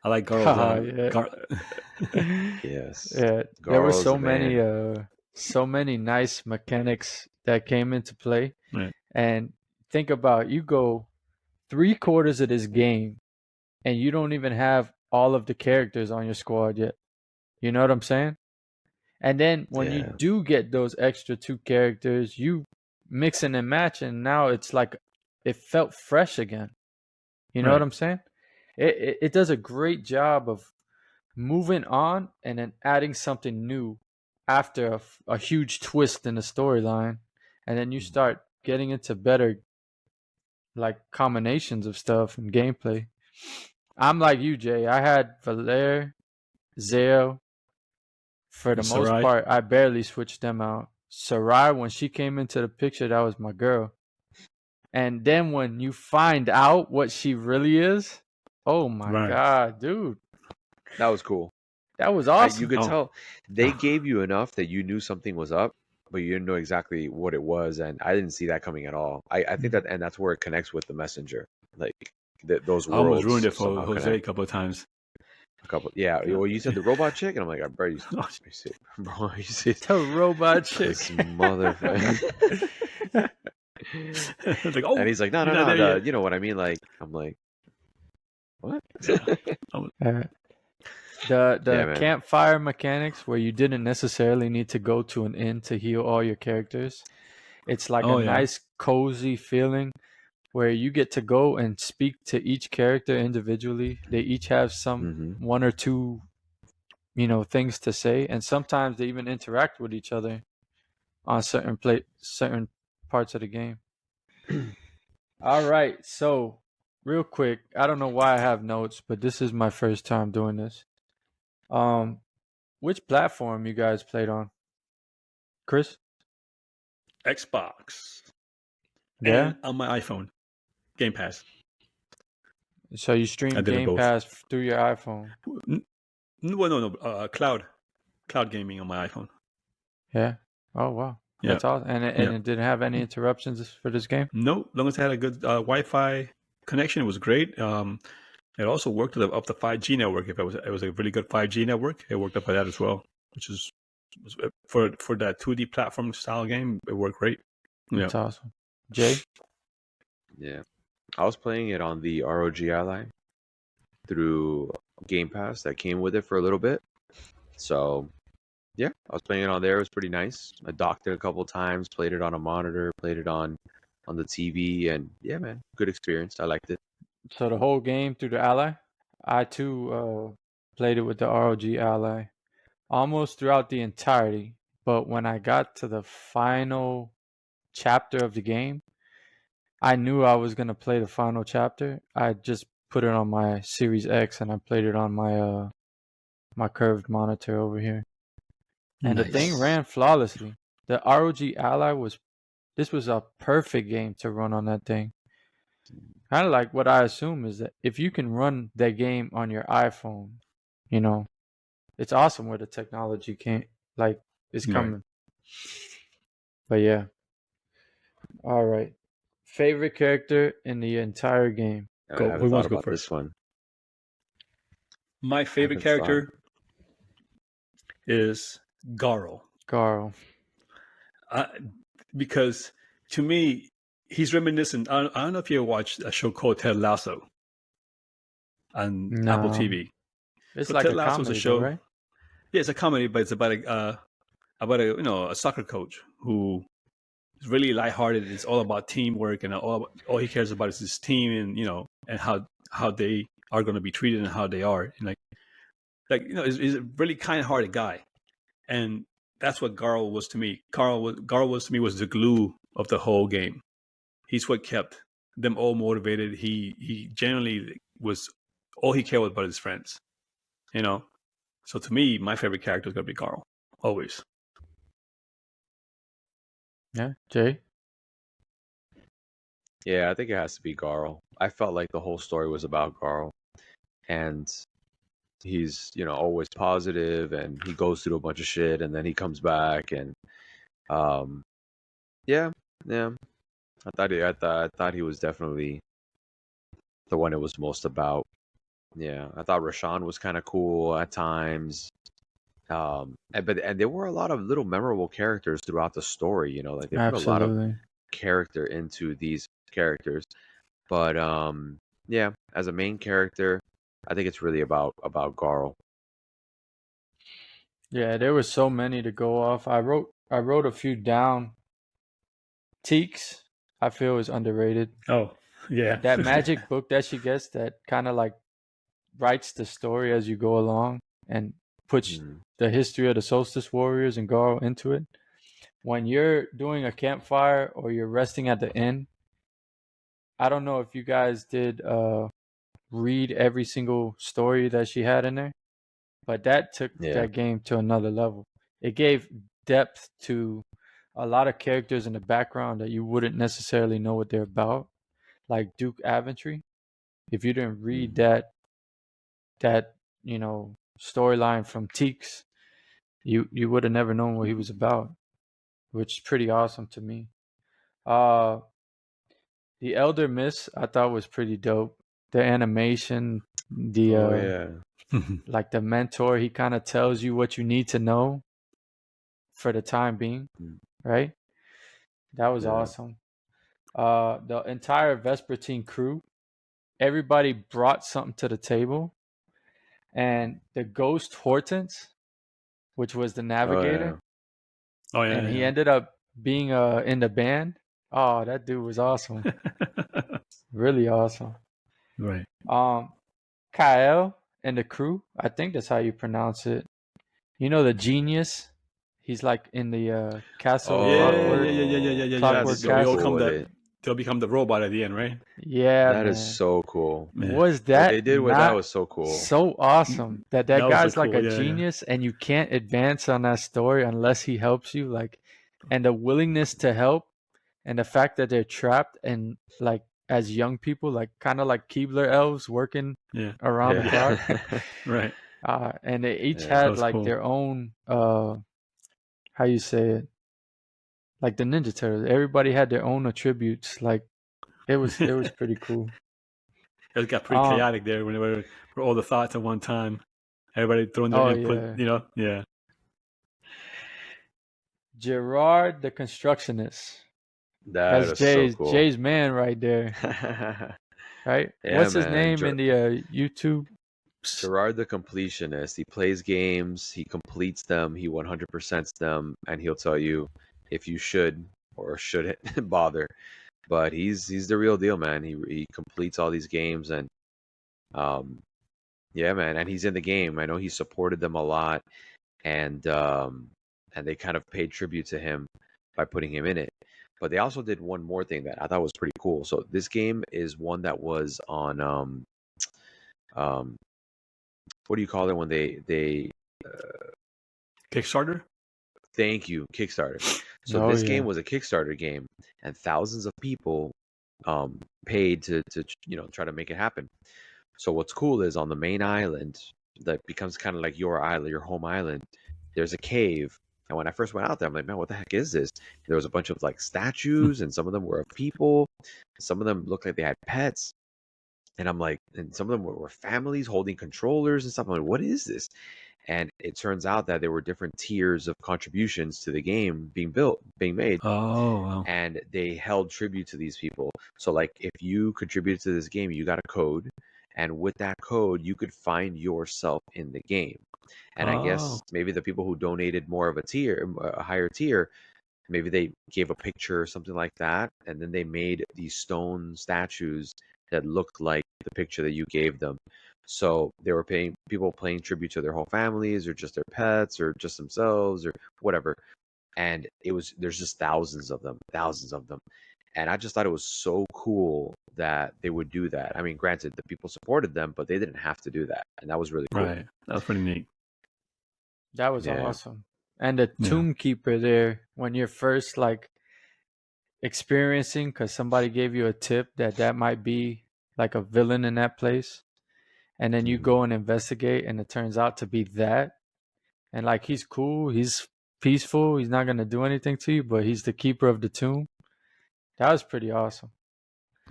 I like Garl's. Oh yeah. Yes, Yeah. There were Garl's the man. so many nice mechanics that came into play. Right. And think about, you go 3/4 of this game and you don't even have all of the characters on your squad yet. You know what I'm saying? And then when you Yeah, do get those extra 2 characters, you mixing and matching. Now it's like it felt fresh again. You know what Right. I'm saying? It does a great job of moving on and then adding something new after a huge twist in the storyline, and then you start getting into better like combinations of stuff and gameplay. I'm like you, Jay. I had Valere, Zale. For the And most Sarai. part, I barely switched them out. Sarai, when she came into the picture, that was my girl. And then when you find out what she really is, oh my Right. god, dude, that was cool. that was You awesome. could Oh. tell they gave you enough that you knew something was up, but you didn't know exactly what it was, and I didn't see that coming at all. I think that, and that's where it connects with the messenger. Like those I almost ruined worlds it for somehow Jose a connect. couple of times. A couple, yeah. Well, you said the robot chick, and I'm like, bro, you see, bro, you see The robot chick. this motherfucker. Like, oh, And he's like, no, you're no, not no, there yet. you know what I mean? Like, I'm like, what? The Yeah, man. campfire mechanics where you didn't necessarily need to go to an inn to heal all your characters. It's like Oh, a yeah. nice cozy feeling where you get to go and speak to each character individually. They each have hmm one or two, things to say, and sometimes they even interact with each other on certain parts of the game. All right, so real quick, I don't know why I have notes, but this is my first time doing this. Which platform you guys played on? Chris? Xbox. Yeah. And on my iPhone. Game Pass. So you I stream did it Game both. Pass through your iPhone? Well, no. Cloud gaming on my iPhone. Yeah. Oh wow, Yeah. that's awesome. And it didn't have any interruptions for this game? No, as long as I had a good Wi-Fi connection, it was great. It also worked up the 5G network. If it was a really good 5G network, it worked up by that as well, which is for that 2D platform style game. It worked great. That's awesome. Jay? Yeah. I was playing it on the ROG Ally through Game Pass that came with it for a little bit. So, yeah, I was playing it on there. It was pretty nice. I docked it a couple times, played it on a monitor, played it on the TV, and yeah, man, good experience. I liked it. So the whole game through the Ally? I too played it with the ROG Ally almost throughout the entirety. But when I got to the final chapter of the game, I knew I was gonna play the final chapter. I just put it on my Series X and I played it on my my curved monitor over here. And the thing Nice. ran flawlessly. The ROG Ally was a perfect game to run on that thing. Kind of like what I assume is that if you can run that game on your iPhone, it's awesome where the technology can't is Right. coming. But yeah. All right. Favorite character in the entire game? I Go. haven't Who thought wants to go about first? this one. My favorite haven't thought. character is Garl. Carl. Because to me, he's reminiscent. I don't know if you ever watched a show called Ted Lasso. on Apple No, TV. it's So like Ted a Lasso is a comedy, though, show. right? Yeah, it's a comedy, but it's about a soccer coach who is really lighthearted. It's all about teamwork, and all he cares about is his team, and how they are going to be treated and how they are, and he's a really kind-hearted guy, and that's what Garl was to me. Garl was to me was the glue of the whole game. He's what kept them all motivated. He genuinely was all he cared about his friends, you know. So to me, my favorite character is gonna be Garl, always. Yeah, Jay. Yeah, I think it has to be Garl. I felt like the whole story was about Garl, and he's always positive, and he goes through a bunch of shit, and then he comes back, and um, yeah, yeah. I thought he was definitely the one it was most about. Yeah, I thought Rashawn was kind of cool at times. And there were a lot of little memorable characters throughout the story. Like they put a lot of Absolutely. character into these characters. But yeah, as a main character, I think it's really about Garl. Yeah, there were so many to go off. I wrote a few down. Teeks, I feel, is underrated. Oh, yeah. That magic book that she gets that kind of like writes the story as you go along and puts the history of the Solstice Warriors and Garl into it. When you're doing a campfire or you're resting at the inn, I don't know if you guys did read every single story that she had in there, but that took Yeah. that game to another level. It gave depth to a lot of characters in the background that you wouldn't necessarily know what they're about, like Duke Aventry. If you didn't read that storyline from Teeks, you would have never known what he was about, which is pretty awesome to me. The Elder Miss I thought was pretty dope. The animation, the yeah. like the mentor, he kind of tells you what you need to know for the time being, right? That was awesome. The entire Vespertine crew, everybody brought something to the table, and the ghost Hortense, which was the navigator, and he ended up being in the band. Oh, that dude was awesome. Really awesome. Right. Kyle and the crew, I think that's how you pronounce it. The genius. He's like in the castle clockwork. Clockwork so castle. cool They'll become the robot at the end, right? Yeah, that man. is so cool. Was What that they did with that was so cool. So awesome that That was guy's so like cool, a yeah, genius, and you can't advance on that story unless he helps you. Like, and the willingness to help, and the fact that they're trapped and like as young people, like kind of like Keebler elves working around the clock. Right. And they each that had was like cool. their own how you say it, like the Ninja Turtles. Everybody had their own attributes. Like it was pretty cool. It got pretty chaotic there when they were all the thoughts at one time. Everybody throwing their input, yeah. Gerard the Constructionist. That's Jay's, so cool. Jay's man right there. Right? Yeah, what's his man. name in the YouTube? Gerard the Completionist. He plays games, he completes them, he 100%s them, and he'll tell you if you should or shouldn't bother. But he's the real deal, man. He completes all these games, and yeah, man. And he's in the game. I know he supported them a lot, and they kind of paid tribute to him by putting him in it. But they also did one more thing that I thought was pretty cool. So this game is one that was on what do you call it when they Kickstarter? Thank you, Kickstarter. So this game was a Kickstarter game, and thousands of people paid to try to make it happen. So what's cool is on the main island that becomes kind of like your island, your home island, there's a cave. And when I first went out there, I'm like, man, what the heck is this? There was a bunch of like statues, and some of them were of people. Some of them looked like they had pets. And I'm like, and some of them were families holding controllers and stuff. I'm like, what is this? And it turns out that there were different tiers of contributions to the game being made. Oh, wow. And they held tribute to these people. So like if you contributed to this game, you got a code, and with that code, you could find yourself in the game. And I guess maybe the people who donated more of a higher tier, maybe they gave a picture or something like that, and then they made these stone statues that looked like the picture that you gave them. So they were paying people paying tribute to their whole families or just their pets or just themselves or whatever. And there's just thousands of them. And I just thought it was so cool that they would do that. I mean, granted, the people supported them, but they didn't have to do that. And that was really cool. Right. That was pretty neat. That was awesome. And the Tomb Keeper there, when you're first like experiencing, because somebody gave you a tip that might be like a villain in that place, and then you go and investigate, and it turns out to be that. And like, he's cool, he's peaceful, he's not gonna do anything to you, but he's the keeper of the tomb. That was pretty awesome.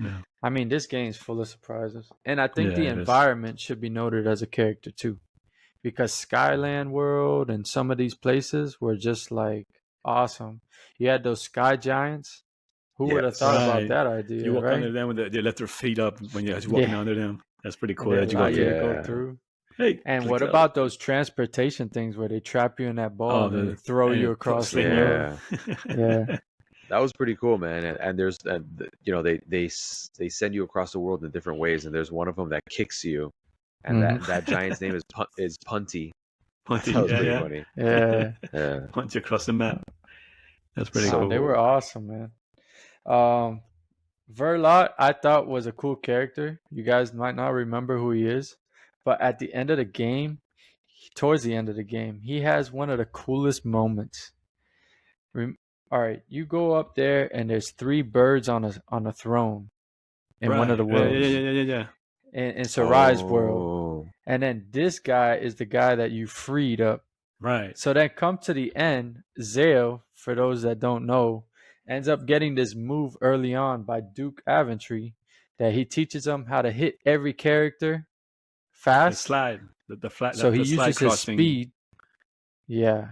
Yeah. I mean, this game's full of surprises, and I think the environment should be noted as a character too, because Skyland World and some of these places were just like awesome. You had those sky giants. Who would have thought about that idea? You walk right? under them when they let their feet up when you're walking under them. That's pretty cool. That you go through. Hey, and what about those transportation things where they trap you in that ball and they throw you across the road? Yeah. That was pretty cool, man. And there's, you know, they send you across the world in different ways, and there's one of them that kicks you, and that giant's name is Punty. Punty, that was pretty funny. Yeah. Punch across the map. That's pretty cool. They were awesome, man. Verlot, I thought, was a cool character. You guys might not remember who he is, but at the end of the game, towards the end of the game, he has one of the coolest moments. All right, you go up there and there's 3 birds on a throne in one of the worlds. Yeah. In Sarai's world. And then this guy is the guy that you freed up. Right. So then come to the end, Zale, for those that don't know, ends up getting this move early on by Duke Aventry that he teaches him how to hit every character fast. The slide. The flat. So he uses his speed. Yeah.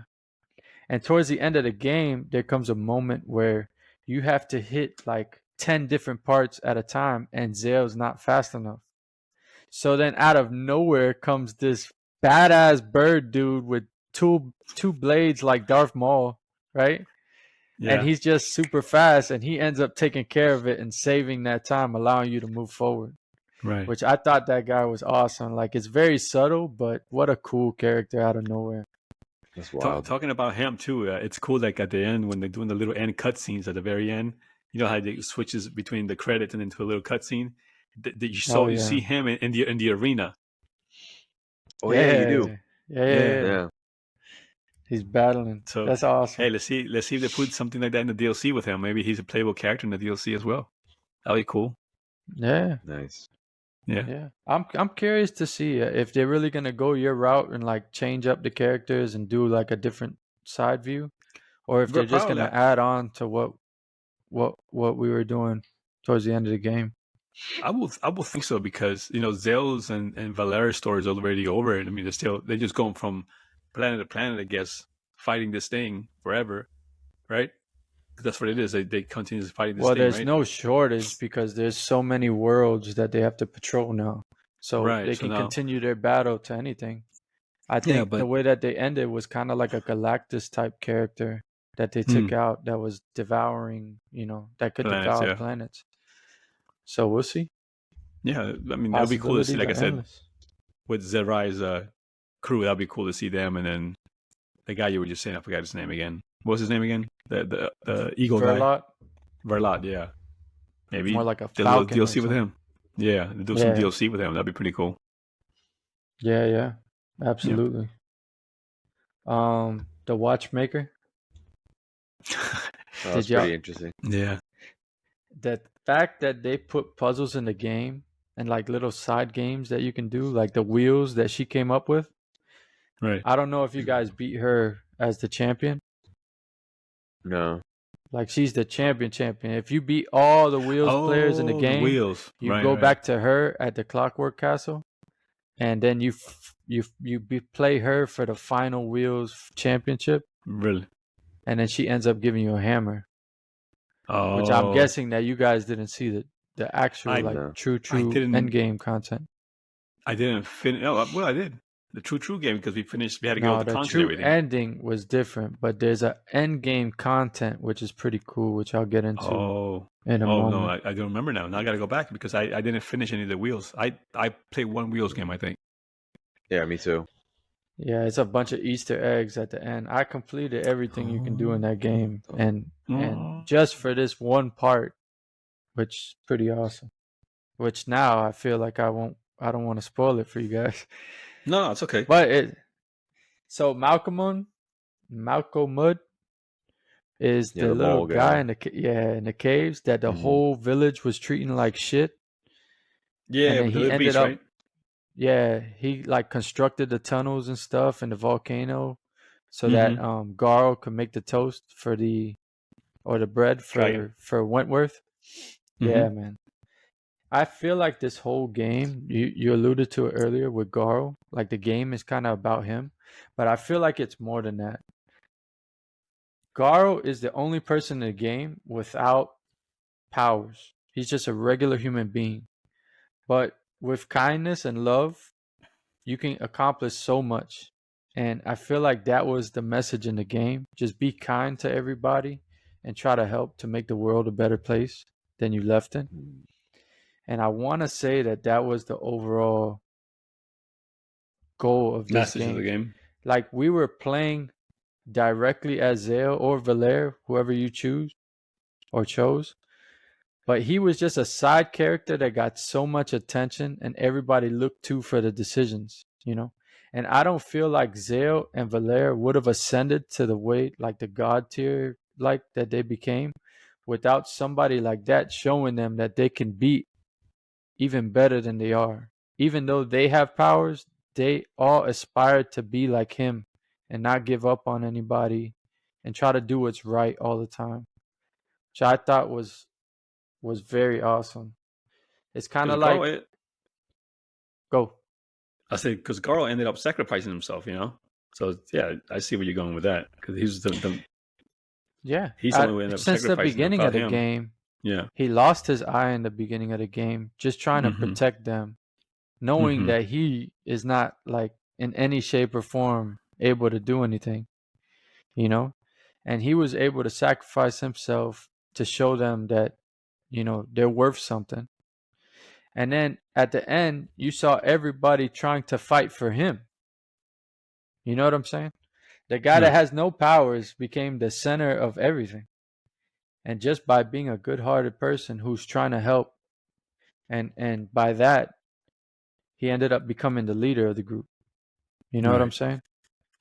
And towards the end of the game, there comes a moment where you have to hit like 10 different parts at a time, and Zale's not fast enough. So then out of nowhere comes this badass bird dude with two blades like Darth Maul, right? Yeah. And he's just super fast, and he ends up taking care of it and saving that time, allowing you to move forward. Right. Which I thought that guy was awesome. Like, it's very subtle, but what a cool character out of nowhere. That's wild. Talking about him too, it's cool. Like at the end when they're doing the little end cutscenes at the very end, you know how they switches between the credits and into a little cutscene. You see him in the arena. Oh yeah, you do. Yeah. He's battling. So that's awesome. Hey, let's see if they put something like that in the DLC with him. Maybe he's a playable character in the DLC as well. That'd be cool. Yeah. Nice. Yeah. I'm curious to see if they're really gonna go your route and like change up the characters and do like a different side view, or if they're just gonna add on to what we were doing towards the end of the game. I will think so, because you know Zale's and Valera's story is already over. I mean, they're just going from planet to planet, I guess, fighting this thing forever, right? That's what it is. They continue fighting this thing, there's no shortage because there's so many worlds that they have to patrol now. So they can continue their battle to anything. I think the way that they ended was kind of like a Galactus type character that they took out that was devouring, that could devour planets. So we'll see. Yeah, I mean, that'd be cool to see, like I said, with Zerai's crew, that'd be cool to see them. And then the guy you were just saying, I forgot his name again. What was his name again? The eagle Verlot? guy. Verlot, yeah. Maybe more like a falcon DLC with him. Yeah, do some DLC with him. That'd be pretty cool. Yeah. Absolutely. Yeah. The Watchmaker. That's pretty interesting. Yeah. The fact that they put puzzles in the game and like little side games that you can do, like the wheels that she came up with. Right. I don't know if you guys beat her as the champion. No. Like, she's the champion. If you beat all the wheels players in the game, you go back to her at the Clockwork Castle, and then you play her for the final wheels championship. Really? And then she ends up giving you a hammer. Which I'm guessing that you guys didn't see the actual true end game content. I didn't finish. Oh, well, I did the true game because we finished. We had to get all No, the the conch and true everything. ending was different, but there's a end game content which is pretty cool, which I'll get into in a no, moment. I don't remember now. Now I got to go back because I didn't finish any of the wheels. I played one wheels game, I think. Yeah, me too. Yeah, it's a bunch of Easter eggs at the end. I completed everything you can do in that game, and just for this one part, which is pretty awesome. Which now I feel like I don't want to spoil it for you guys. No, it's okay. But Malcolm Mud is Yeah, the the little mole guy guy. in the caves that the whole village was treating like shit. Yeah, And then with the he little ended beast, up, right? yeah, he like constructed the tunnels and stuff in the volcano so that Mm-hmm. Garl could make the toast for the bread Dragon. for Wentworth. Mm-hmm. Yeah, man. I feel like this whole game, you alluded to it earlier with Garl, like the game is kind of about him, but I feel like it's more than that. Garl is the only person in the game without powers. He's just a regular human being. But with kindness and love, you can accomplish so much. And I feel like that was the message in the game. Just be kind to everybody and try to help to make the world a better place than you left it. And I want to say that that was the overall goal of this Message of the game. game. Like we were playing directly as Zale or Valere, whoever you choose or chose. But he was just a side character that got so much attention and everybody looked to for the decisions, you know? And I don't feel like Zale and Valere would have ascended to the weight, like the god tier, like that they became, without somebody like that showing them that they can beat even better than they are. Even though they have powers, they all aspire to be like him and not give up on anybody and try to do what's right all the time, which I thought was very awesome. It's kind Because of like Garl, go. I say, because Garl ended up sacrificing himself, you know? So, yeah, I see where you're going with that. Because he's Yeah, he's the one who ended up since the sacrificing beginning without of the him. game, Yeah. he lost his eye in the beginning of the game, just trying to Mm-hmm. protect them, knowing Mm-hmm. that he is not like in any shape or form able to do anything, you know, and he was able to sacrifice himself to show them that, you know, they're worth something. And then at the end, you saw everybody trying to fight for him. You know what I'm saying? The guy that Right. has no powers became the center of everything. And just by being a good-hearted person who's trying to help, and by that, he ended up becoming the leader of the group. You know what I'm Right. saying?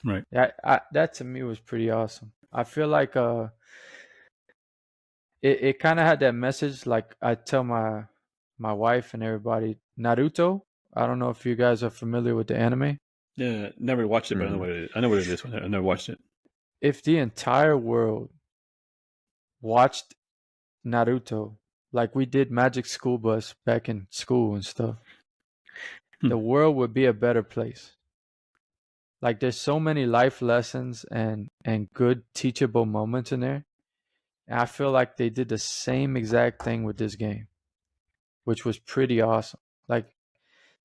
Right. That to me was pretty awesome. I feel like it kind of had that message. Like I tell my wife and everybody, Naruto. I don't know if you guys are familiar with the anime. Yeah, never watched it, but I know what it is. I know what it is. I never watched it. If the entire world watched Naruto like we did Magic School Bus back in school and stuff, the world would be a better place. Like there's so many life lessons and good teachable moments in there. And I feel like they did the same exact thing with this game, which was pretty awesome. Like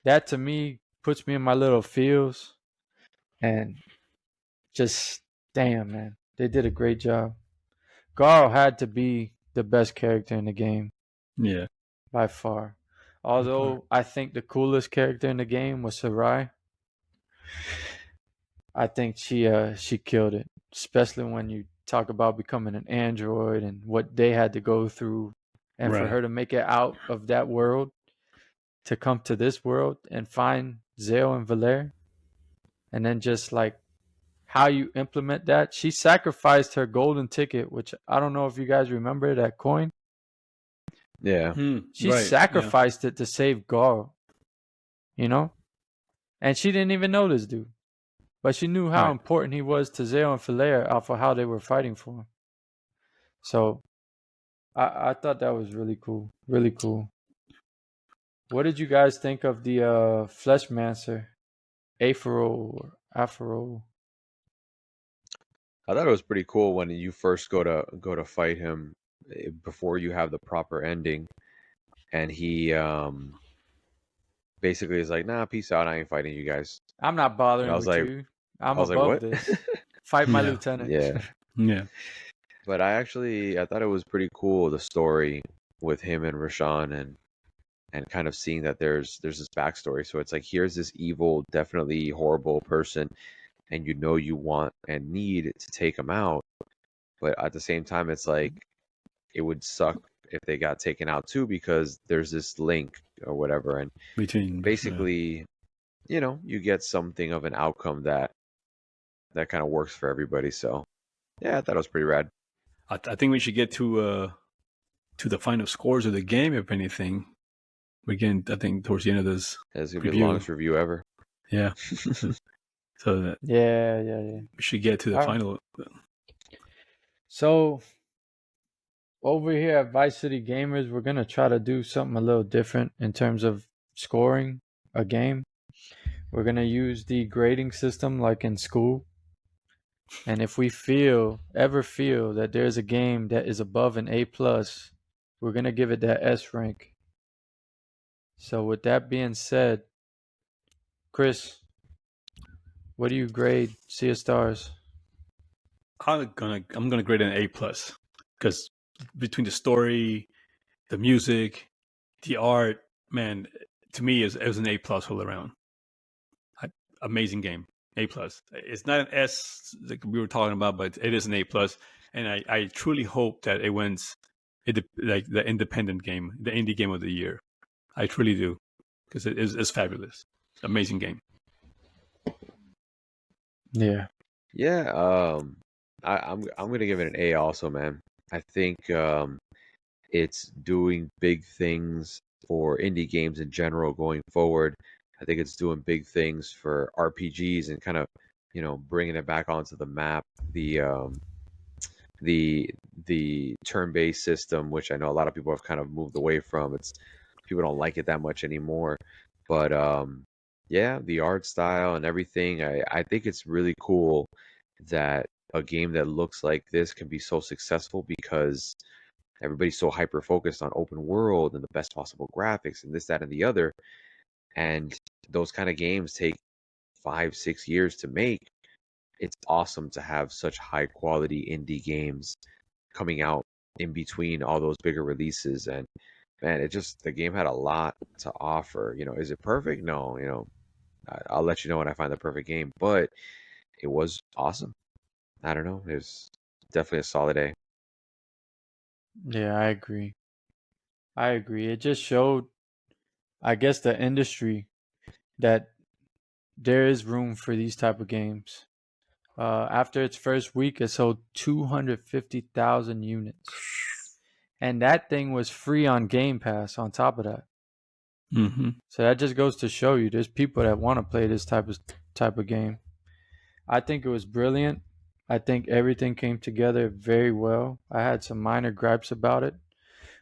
that to me puts me in my little feels and just damn man, they did a great job. Garl had to be the best character in the game Yeah. by far. Although I think the coolest character in the game was Sarai. I think she killed it, especially when you talk about becoming an android and what they had to go through, and for Right. her to make it out of that world to come to this world and find Zale and Valere, and then just like how you implement that. She sacrificed her golden ticket, which I don't know if you guys remember that coin. Yeah. She Right. sacrificed it to save Garl, you know, and she didn't even know this dude. But she knew how Right. important he was to Zale and Valere for how they were fighting for him. So I thought that was really cool. Really cool. What did you guys think of the Fleshmancer? Aphro or Afro? I thought it was pretty cool when you first go to fight him before you have the proper ending, and he basically is like, nah, peace out. I ain't fighting you guys. I'm not And bothering I was with like, you. I'm what? above this. Fight my Yeah. lieutenant. Yeah. Yeah. But I thought it was pretty cool, the story with him and Rashawn, and kind of seeing that there's this backstory. So it's like, here's this evil, definitely horrible person, and you want and need to take him out, but at the same time, it's like it would suck if they got taken out too, because there's this link or whatever, and Between basically, you get something of an outcome that kind of works for everybody. So yeah, I thought it was pretty rad. I think we should get to the final scores of the game. If anything, we can. I think towards the end of this It's gonna be the review. longest review ever. Yeah. So that Yeah. we should get to the All right. final. So over here at Vice City Gamers, we're gonna try to do something a little different in terms of scoring a game. We're gonna use the grading system like in school. And if we ever feel that there's a game that is above an A+, we're gonna give it that S rank. So with that being said, Chris, what do you grade Sea of Stars? I'm gonna grade it an A+, because between the story, the music, the art, man, to me it was an A+ all around. Amazing game, A+. It's not an S like we were talking about, but it is an A+. And I truly hope that it wins like the independent game, the indie game of the year. I truly do, because it's fabulous. Amazing game. Yeah. Yeah, I'm gonna give it an A also, man. I think it's doing big things for indie games in general going forward. I think it's doing big things for RPGs and kind of, bringing it back onto the map. The turn-based system, which I know a lot of people have kind of moved away from. People don't like it that much anymore. But yeah, the art style and everything, I think it's really cool that a game that looks like this can be so successful, because everybody's so hyper focused on open world and the best possible graphics and this, that, and the other. And those kind of games take 5-6 years to make. It's awesome to have such high quality indie games coming out in between all those bigger releases. And man, the game had a lot to offer. Is it perfect? No, I'll let you know when I find the perfect game, but it was awesome. I don't know. It was definitely a solid A. Yeah, I agree. It just showed, I guess, the industry that there is room for these type of games. After its first week, it sold 250,000 units. And that thing was free on Game Pass on top of that. Mm-hmm. So that just goes to show you there's people that want to play this type of game. I think it was brilliant. I think everything came together very well. I had some minor gripes about it,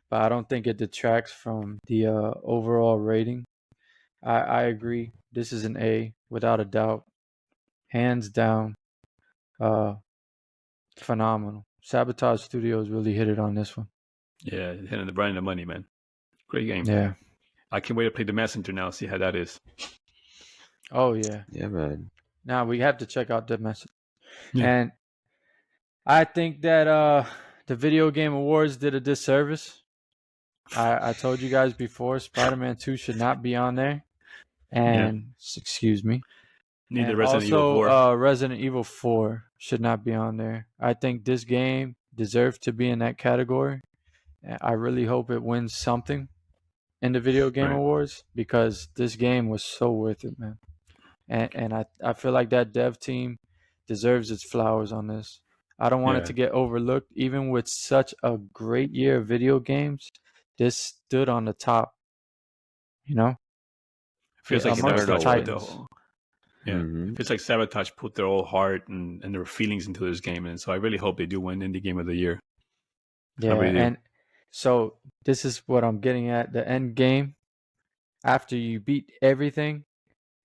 but I don't think it detracts from the overall rating. I agree. This is an A without a doubt. Hands down. Phenomenal. Sabotage Studios really hit it on this one. Yeah, hitting the brand of money, man. Great game. Yeah. I can't wait to play The Messenger now, see how that is. Oh, yeah. Yeah, man. Now we have to check out the message. Yeah. And I think that the Video Game Awards did a disservice. I told you guys before, Spider-Man 2 should not be on there. And, excuse me. Neither And Resident Evil also, 4. Resident Evil 4 should not be on there. I think this game deserves to be in that category. I really hope it wins something in the Video Game Awards, because this game was so worth it, man. And I feel like that dev team deserves its flowers on this. I don't want it to get overlooked. Even with such a great year of video games, this stood on the top. It feels like amongst the Sabotage put the Titans. whole, it feels like Sabotage put their whole heart and their feelings into this game, and so I really hope they do win Indie Game of the Year. Yeah, and so this is what I'm getting at. The end game, after you beat everything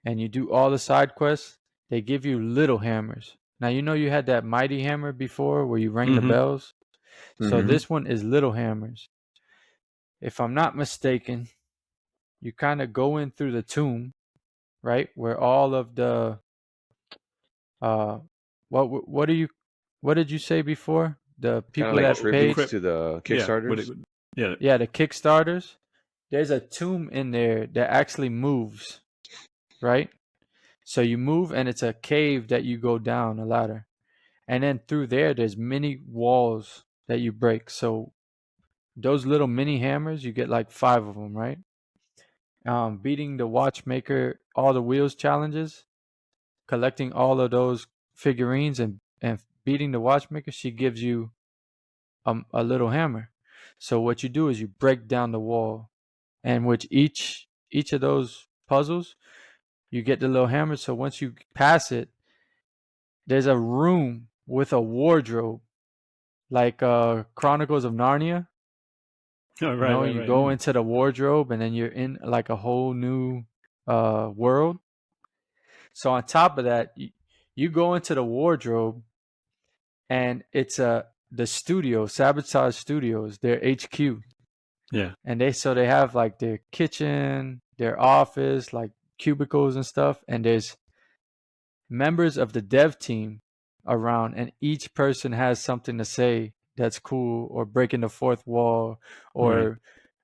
and you do all the side quests, they give you little hammers. Now, you had that mighty hammer before where you rang the bells. So this one is little hammers. If I'm not mistaken, you kind of go in through the tomb, right, where all of the what do you what did you say before? The Kind of people like that paid, tributes to the Kickstarters. yeah, the Kickstarters. There's a tomb in there that actually moves, right? So you move, and it's a cave that you go down a ladder, and then through there's many walls that you break. So those little mini hammers, you get like 5 of them, right? Beating the watchmaker, all the wheels challenges, collecting all of those figurines, and beating the watchmaker, she gives you a little hammer. So what you do is you break down the wall, and with each of those puzzles, you get the little hammer. So once you pass it, there's a room with a wardrobe, like Chronicles of Narnia. Oh, right. You go into the wardrobe, and then you're in like a whole new world. So on top of that, you go into the wardrobe, and it's the studio, Sabotage Studios, their HQ. Yeah. And they have like their kitchen, their office, like cubicles and stuff, and there's members of the dev team around, and each person has something to say that's cool, or breaking the fourth wall, or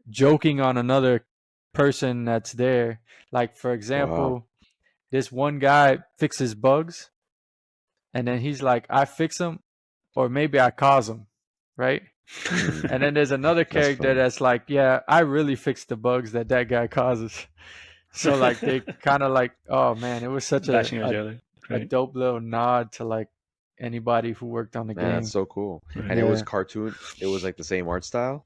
joking on another person that's there. Like, for example, this one guy fixes bugs, and then he's like, I fix them, or maybe I cause them, right? And then there's another character that's like, yeah, I really fix the bugs that guy causes. So like they kind of like, oh man, it was such a dope little nod to like anybody who worked on the game. That's so cool. And it was cartoon. It was like the same art style.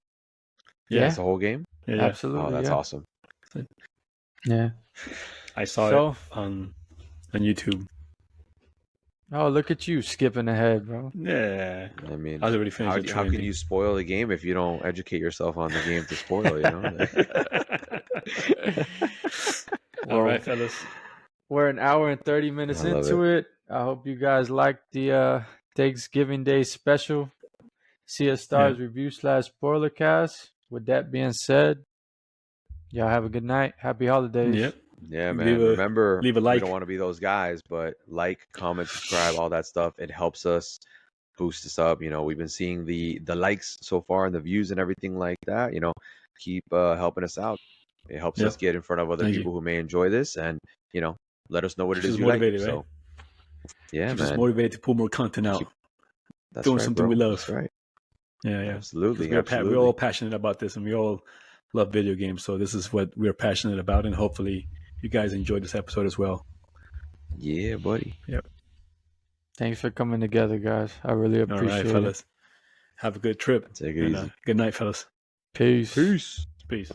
Yeah, the whole game. Yeah. Absolutely. Oh, that's awesome. Yeah, I saw it on YouTube. Oh, look at you skipping ahead, bro. Yeah. I mean, I was already finished. how can you spoil the game if you don't educate yourself on the game to spoil it, you know? All right, fellas. We're an hour and 30 minutes into it. I hope you guys liked the Thanksgiving Day special. CS Stars review / Spoilercast. With that being said, y'all have a good night. Happy holidays. Yep. Yeah, man. Remember, leave a like. We don't want to be those guys, but like, comment, subscribe, all that stuff. It helps us boost us up. You know, we've been seeing the likes so far and the views and everything like that. You know, keep helping us out. It helps us get in front of other people who may enjoy this, and you know, let us know what it is you like. Right? So, yeah, keep man. us motivated to put more content out. That's doing right, something we love. That's right. Yeah. Absolutely. We're all passionate about this, and we all love video games. So this is what we're passionate about, and hopefully you guys enjoyed this episode as well. Yeah, buddy. Yep. Thanks for coming together, guys. I really appreciate it. All right, fellas. Have a good trip. Take it easy. Good night, fellas. Peace. Peace. Peace.